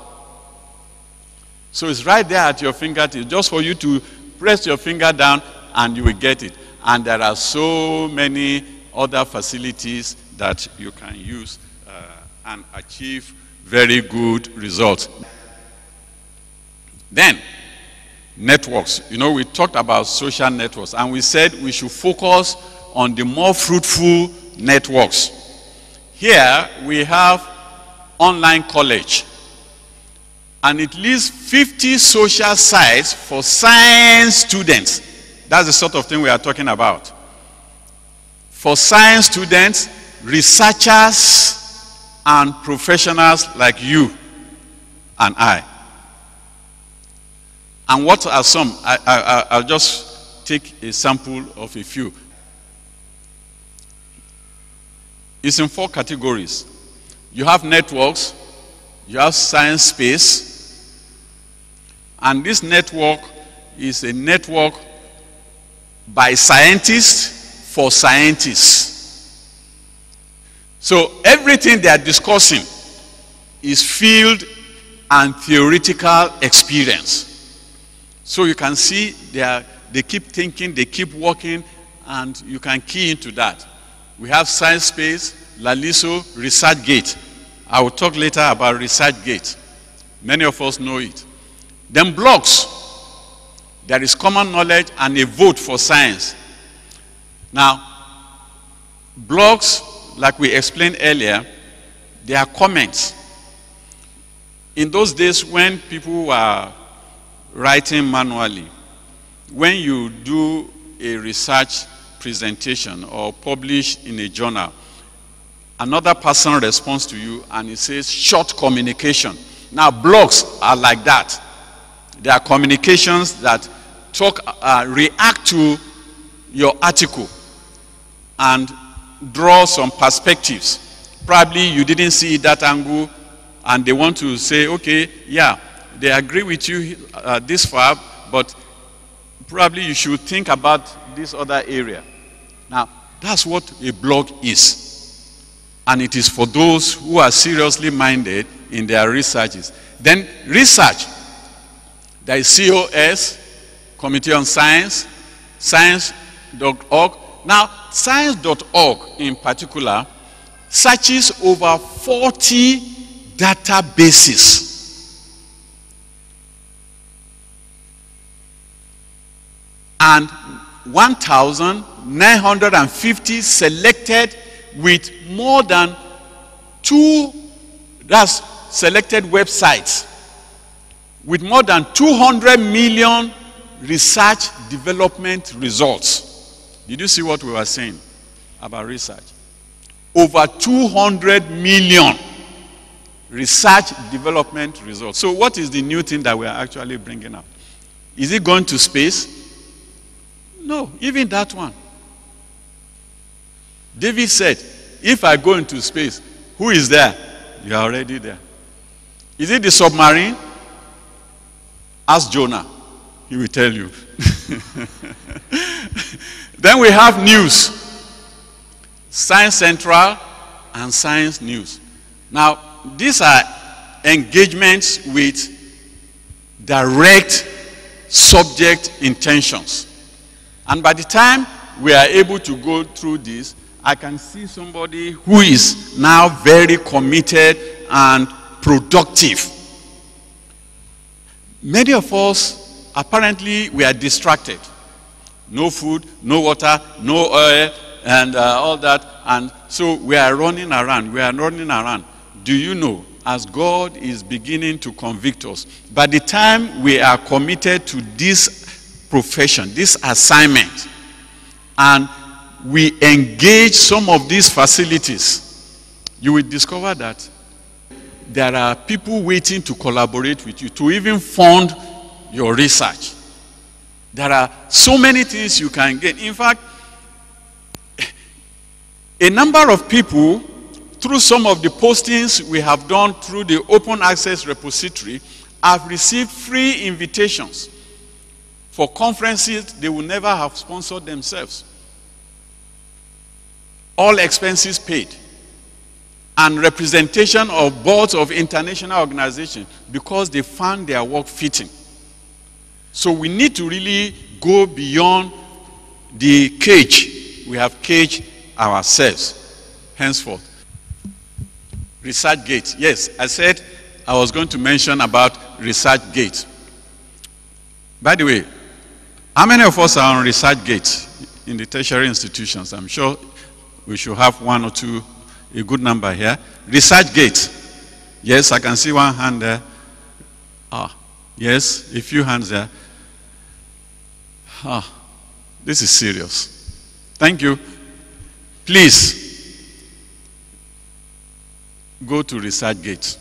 So it's right there at your fingertips, just for you to press your finger down and you will get it. And there are so many other facilities that you can use and achieve very good results. Then, networks. You know, we talked about social networks, and we said we should focus on the more fruitful networks. Here, we have online college, and it lists 50 social sites for science students. That's the sort of thing we are talking about. For science students, researchers, and professionals like you and I. And what are some? I'll just take a sample of a few. It's in 4 categories. You have networks, you have science space, and this network, is a network by scientists for scientists. So everything they are discussing is field and theoretical experience. So you can see they keep thinking, they keep working, and you can key into that. We have Science Space, Laliso, ResearchGate. I will talk later about ResearchGate. Many of us know it. Then blogs. There is common knowledge and a vote for science. Now, blogs, like we explained earlier, they are comments. In those days when people were writing manually, when you do a research presentation or publish in a journal, another person responds to you and it says short communication. Now, blogs are like that. They are communications that react to your article and draw some perspectives. Probably you didn't see that angle and they want to say, okay, yeah, they agree with you this far, but probably you should think about this other area. Now, that's what a blog is. And it is for those who are seriously minded in their researches. Then research. There is COS, Committee on Science, science.org. Now, science.org in particular searches over 40 databases. And 1,950 selected with more than that's selected websites with more than 200 million research development results. Did you see what we were saying about research? Over 200 million research development results. So what is the new thing that we are actually bringing up? Is it going to space? No, even that one. David said, if I go into space, who is there? You are already there. Is it the submarine? Ask Jonah. He will tell you. Then we have news. Science Central and Science News. Now, these are engagements with direct subject intentions. And by the time we are able to go through this, I can see somebody who is now very committed and productive. Many of us, apparently, we are distracted. No food, no water, no oil, and all that. And so we are running around. We are running around. Do you know, as God is beginning to convict us, by the time we are committed to this profession, this assignment, and we engage some of these facilities, you will discover that there are people waiting to collaborate with you, to even fund your research. There are so many things you can get. In fact, a number of people, through some of the postings we have done through the open access repository, have received free invitations for conferences they will never have sponsored themselves. All expenses paid. And representation of boards of international organizations because they found their work fitting. So we need to really go beyond the cage. We have caged ourselves henceforth. ResearchGate. Yes, I said I was going to mention about ResearchGate. By the way, how many of us are on ResearchGate in the tertiary institutions? I'm sure we should have one or two, a good number here. ResearchGate. Yes, I can see one hand there. Yes, a few hands there. This is serious. Thank you. Please go to ResearchGate,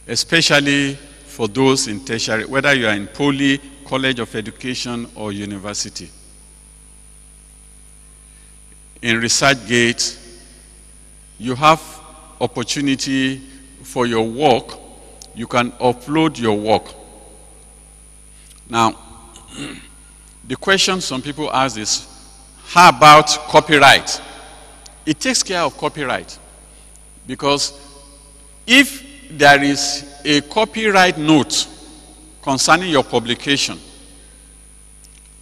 especially for those in tertiary, whether you are in Poly, College of Education, or university. In ResearchGate, you have opportunity for your work. You can upload your work. Now, the question some people ask is, how about copyright? It takes care of copyright, because if there is a copyright note concerning your publication,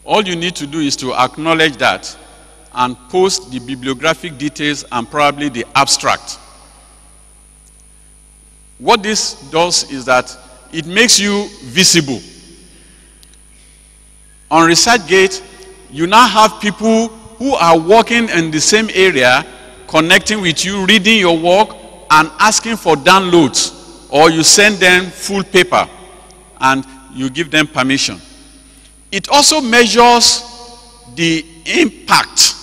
all you need to do is to acknowledge that and post the bibliographic details and probably the abstract. What this does is that it makes you visible. On ResearchGate, you now have people who are working in the same area, connecting with you, reading your work, and asking for downloads, or you send them full paper, and you give them permission. It also measures the impact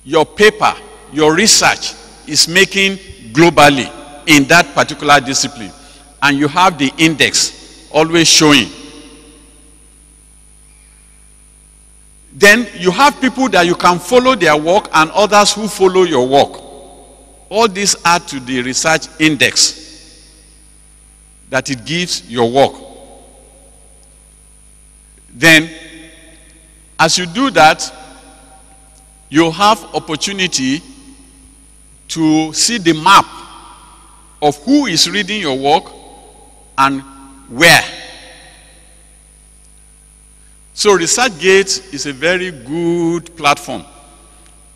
your paper, your research is making globally in that particular discipline. And you have the index always showing. Then you have people that you can follow their work and others who follow your work. All these add to the research index that it gives your work. Then, as you do that, you have opportunity to see the map of who is reading your work and where. So ResearchGate is a very good platform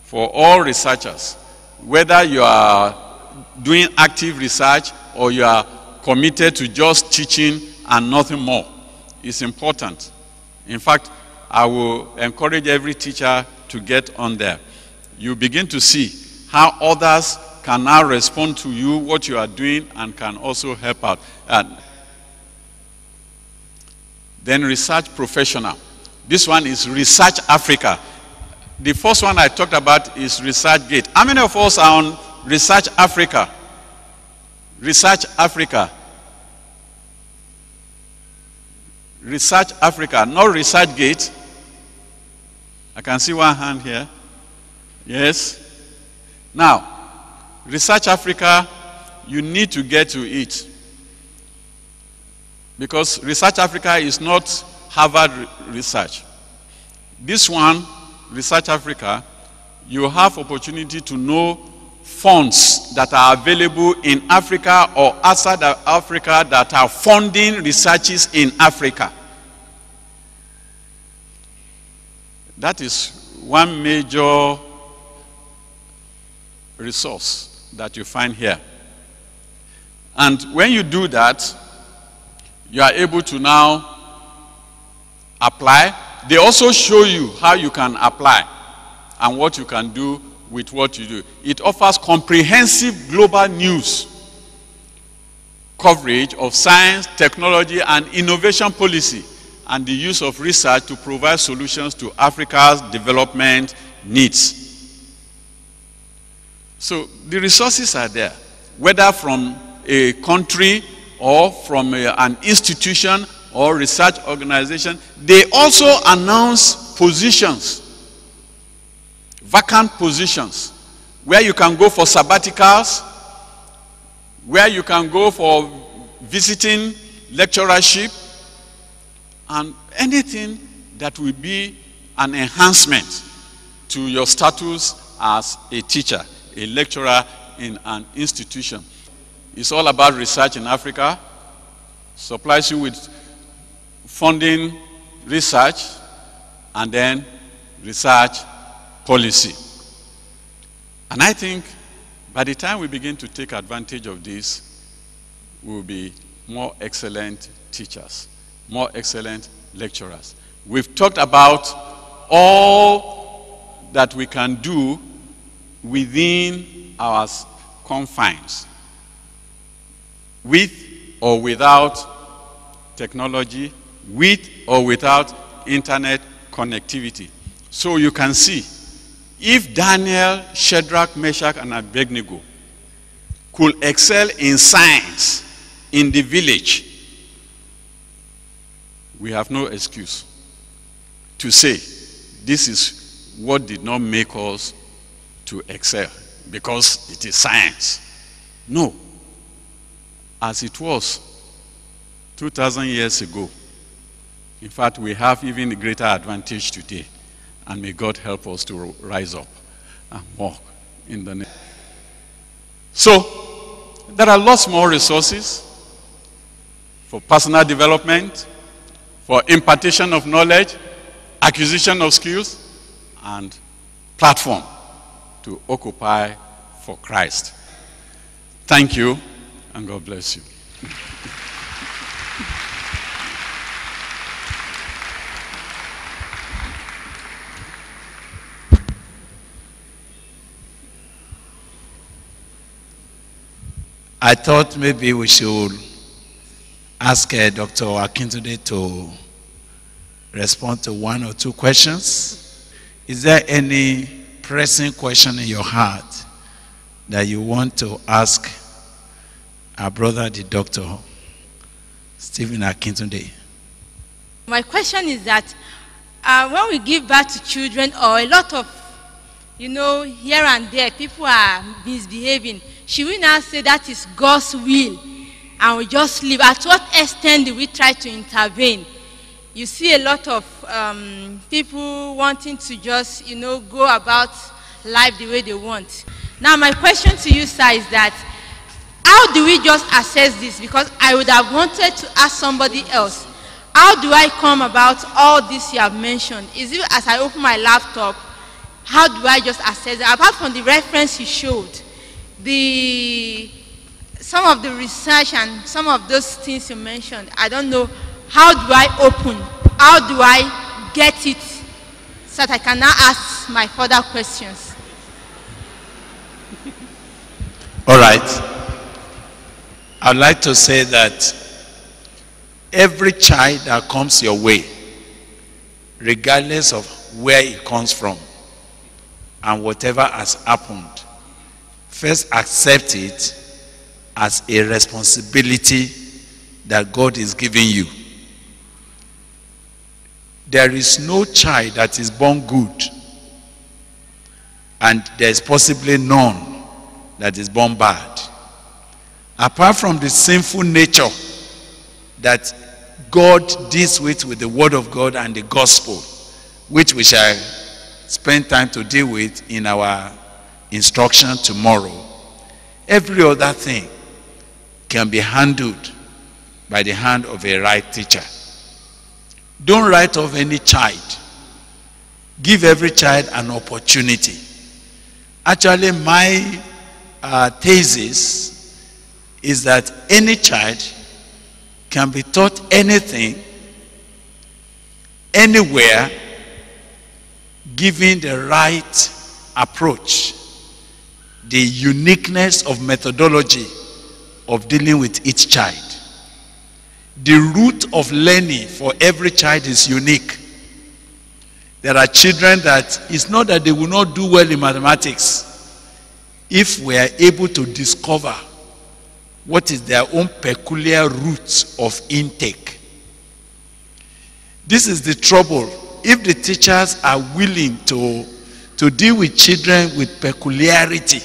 for all researchers, whether you are doing active research or you are committed to just teaching and nothing more. It's important. In fact, I will encourage every teacher to get on there. You begin to see how others can now respond to you, what you are doing, and can also help out. Then Research Professional. This one is Research Africa. The first one I talked about is ResearchGate. How many of us are on Research Africa? Research Africa. Research Africa, not ResearchGate. I can see one hand here. Yes. Now, Research Africa, you need to get to it. Because Research Africa is not Harvard research. This one, Research Africa, you have opportunity to know funds that are available in Africa or outside of Africa that are funding researches in Africa. That is one major resource that you find here. And when you do that, you are able to now apply. They also show you how you can apply and what you can do with what you do. It offers comprehensive global news coverage of science, technology, and innovation policy, and the use of research to provide solutions to Africa's development needs. So the resources are there, whether from a country or from an institution or research organization. They also announce positions, vacant positions, where you can go for sabbaticals, where you can go for visiting lecturership, and anything that will be an enhancement to your status as a teacher, a lecturer in an institution. It's all about research in Africa, supplies you with funding research, and then research policy. And I think by the time we begin to take advantage of this, we will be more excellent teachers, more excellent lecturers. We've talked about all that we can do within our confines, with or without technology, with or without internet connectivity. So you can see, if Daniel, Shadrach, Meshach, and Abednego could excel in science in the village, we have no excuse to say this is what did not make us to excel because it is science. No. As it was 2,000 years ago. In fact, we have even a greater advantage today. And may God help us to rise up and walk in the name. So, there are lots more resources for personal development, for impartation of knowledge, acquisition of skills, and platform to occupy for Christ. Thank you, and God bless you. I thought maybe we should ask Dr. Akintunde to respond to one or two questions. Is there any pressing question in your heart that you want to ask our brother, the Dr. Stephen Akintunde? My question is that when we give birth to children, or a lot of, here and there, people are misbehaving, should we now say that is God's will and we just leave? At what extent do we try to intervene? You see a lot of people wanting to just, go about life the way they want. Now, my question to you, sir, is that how do we just assess this? Because I would have wanted to ask somebody else. How do I come about all this you have mentioned? Is it as I open my laptop? How do I just assess it? Apart from the reference you showed, some of the research and some of those things you mentioned, I don't know, how do I open? How do I get it so that I can now ask my further questions? All right. I'd like to say that every child that comes your way, regardless of where it comes from and whatever has happened, first accept it as a responsibility that God is giving you. There is no child that is born good, and there is possibly none that is born bad. Apart from the sinful nature that God deals with the Word of God and the Gospel, which we shall spend time to deal with in our instruction tomorrow, every other thing can be handled by the hand of a right teacher. Don't write off any child. Give every child an opportunity. Actually, my thesis is that any child can be taught anything, anywhere, given the right approach, the uniqueness of methodology of dealing with each child. The route of learning for every child is unique. There are children that it's not that they will not do well in mathematics if we are able to discover what is their own peculiar route of intake. This is the trouble. If the teachers are willing to deal with children with peculiarity,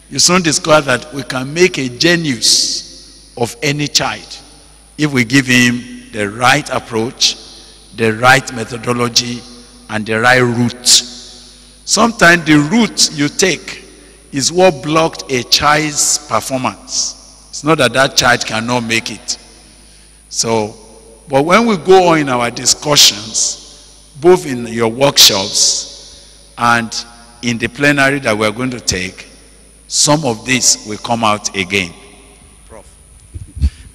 you soon discover that we can make a genius of any child if we give him the right approach, the right methodology, and the right route. Sometimes the route you take is what blocked a child's performance. It's not that that child cannot make it. So, but when we go on in our discussions, both in your workshops and in the plenary that we're going to take, some of this will come out again. Prof.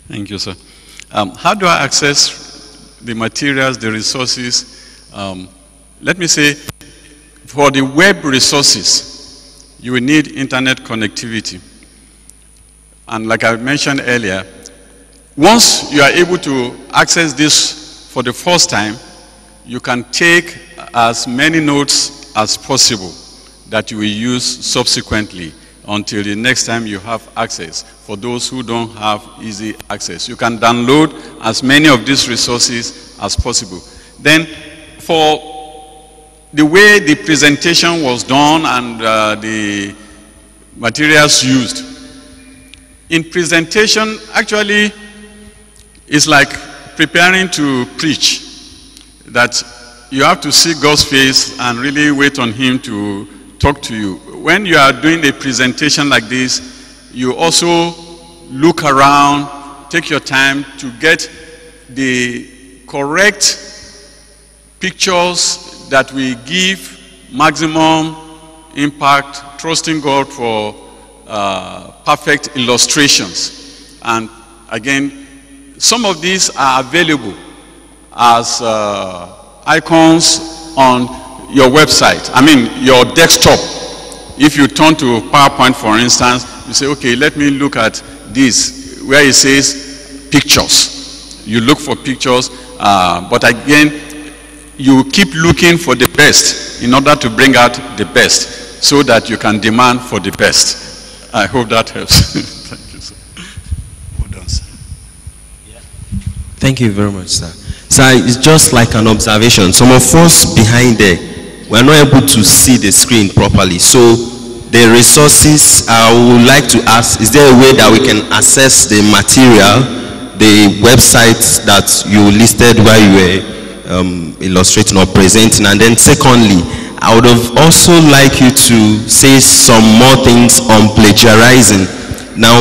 Thank you, sir. How do I access the materials, the resources? Let me say, for the web resources, you will need internet connectivity. And like I mentioned earlier, once you are able to access this for the first time, you can take as many notes as possible that you will use subsequently until the next time you have access. For those who don't have easy access, you can download as many of these resources as possible. Then for the way the presentation was done and the materials used, in presentation, actually, It's like preparing to preach, that you have to see God's face and really wait on him to talk to you. When you are doing a presentation like this, you also look around, take your time to get the correct pictures that will give maximum impact, trusting God for perfect illustrations. And again, some of these are available as icons on your website, your desktop. If you turn to PowerPoint, for instance, you say, okay, let me look at this, where it says pictures. You look for pictures, but again, you keep looking for the best in order to bring out the best so that you can demand for the best. I hope that helps. Thank you, sir. Well done, sir. Yeah. Thank you very much, sir. Sir, it's just like an observation. Some of us behind there, we're not able to see the screen properly. So the resources, I would like to ask, is there a way that we can access the material, the websites that you listed while you were illustrating or presenting? And then secondly, I would have also like you to say some more things on plagiarizing. Now,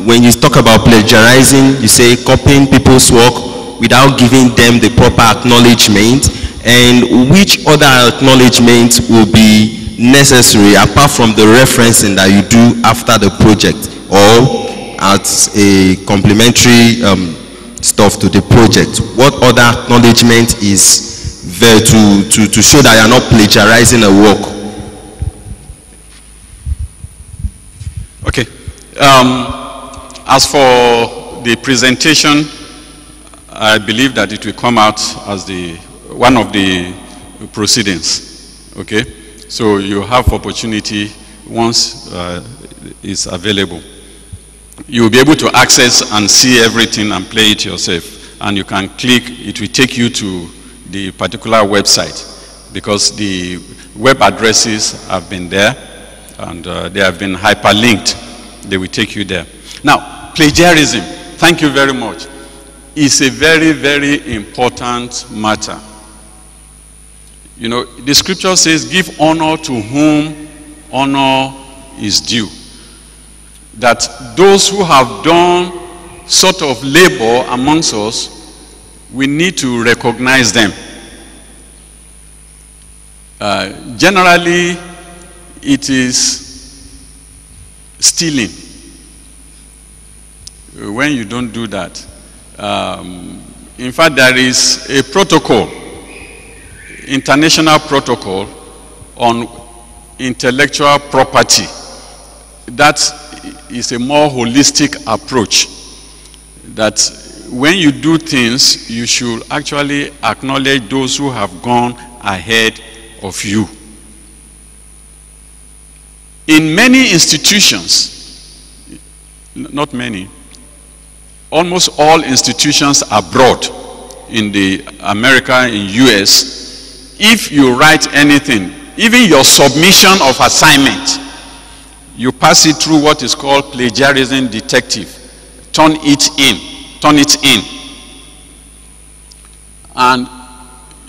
when you talk about plagiarizing, you say copying people's work without giving them the proper acknowledgement, and which other acknowledgement will be necessary apart from the referencing that you do after the project or as a complementary stuff to the project? What other acknowledgement is there to show that you're not plagiarizing a work? Okay. As for the presentation, I believe that it will come out as one of the proceedings. Okay? So you have opportunity once it's available. You will be able to access and see everything and play it yourself. And you can click, it will take you to the particular website because the web addresses have been there and they have been hyperlinked. They will take you there. Now, plagiarism, thank you very much, is a very, very important matter. You know, the scripture says, give honor to whom honor is due. That those who have done sort of labor amongst us, we need to recognize them. Generally, it is stealing. When you don't do that. In fact, there is a protocol, international protocol on intellectual property. That is a more holistic approach. That when you do things, you should actually acknowledge those who have gone ahead of you. In many institutions, not many, almost all institutions abroad, in the America, in US, if you write anything, even your submission of assignment, you pass it through what is called plagiarism detective. Turn it in. And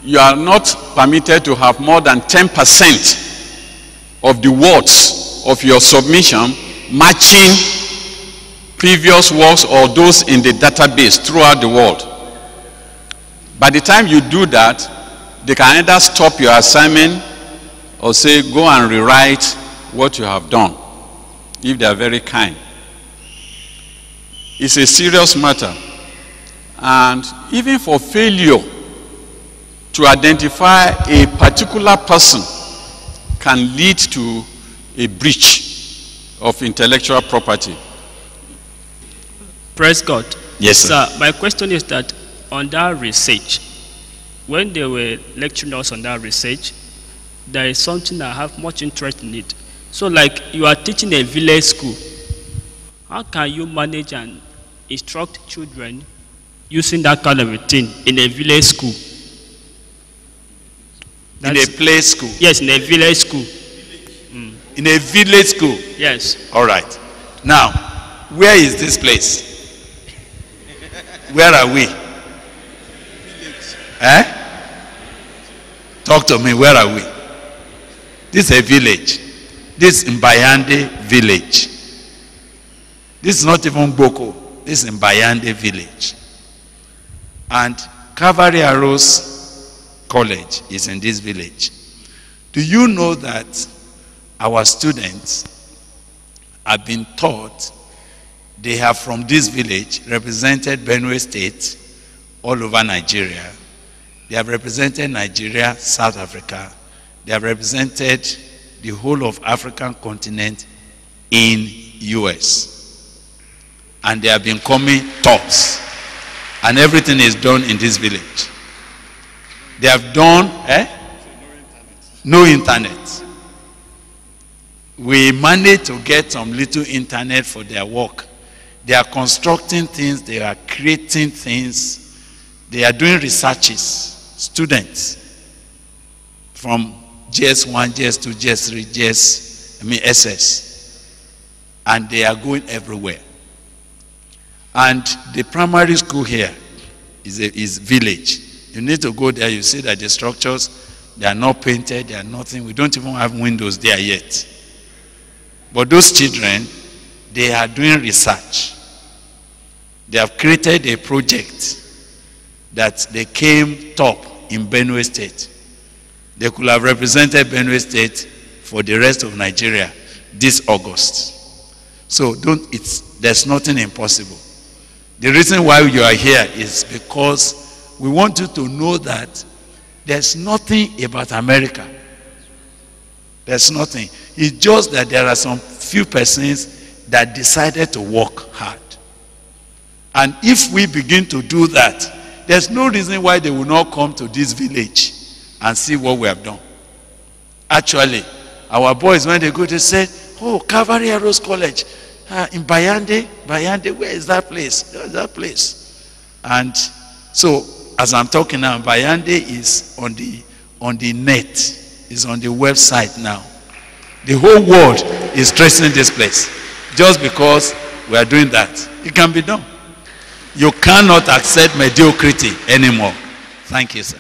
you are not permitted to have more than 10% of the words of your submission matching previous works or those in the database throughout the world. By the time you do that, they can either stop your assignment or say, go and rewrite what you have done, if they are very kind. It's a serious matter. And even for failure to identify a particular person can lead to a breach of intellectual property. Praise God. Yes, sir. Sir, my question is that on that research, when they were lecturing us on that research, there is something I have much interest in it. So like you are teaching a village school, how can you manage and instruct children using that kind of a thing in a village school? In a play school? Yes, in a village school. In a village school? Yes. All right. Now, where is this place? Where are we? Talk to me. Where are we? This is a village. This is Mbayande village. This is not even Boko. This is Mbayande village. And Calvary Arrows College is in this village. Do you know that our students have been taught, they have from this village represented Benue State all over Nigeria. They have represented Nigeria, South Africa. They have represented the whole of African continent in US. And they have been coming tops. And everything is done in this village. They have done, no internet. We managed to get some little internet for their work. They are constructing things, they are creating things, they are doing researches, students from GS1, GS2, GS3, SS. And they are going everywhere. And the primary school here is village. You need to go there, you see that the structures, they are not painted, they are nothing. We don't even have windows there yet. But those children, they are doing research. They have created a project that they came top in Benue State. They could have represented Benue State for the rest of Nigeria this August. So there's nothing impossible. The reason why you are here is because we want you to know that there's nothing about America. There's nothing. It's just that there are some few persons that decided to work hard. And if we begin to do that, there's no reason why they will not come to this village and see what we have done. Actually, our boys, when they go, they say, oh, Calvary Arrows College in Bayande, where is that place? Where is that place? And so, as I'm talking now, Bayande is on the net, is on the website now. The whole world is tracing this place just because we are doing that. It can be done. You cannot accept mediocrity anymore. Thank you, sir.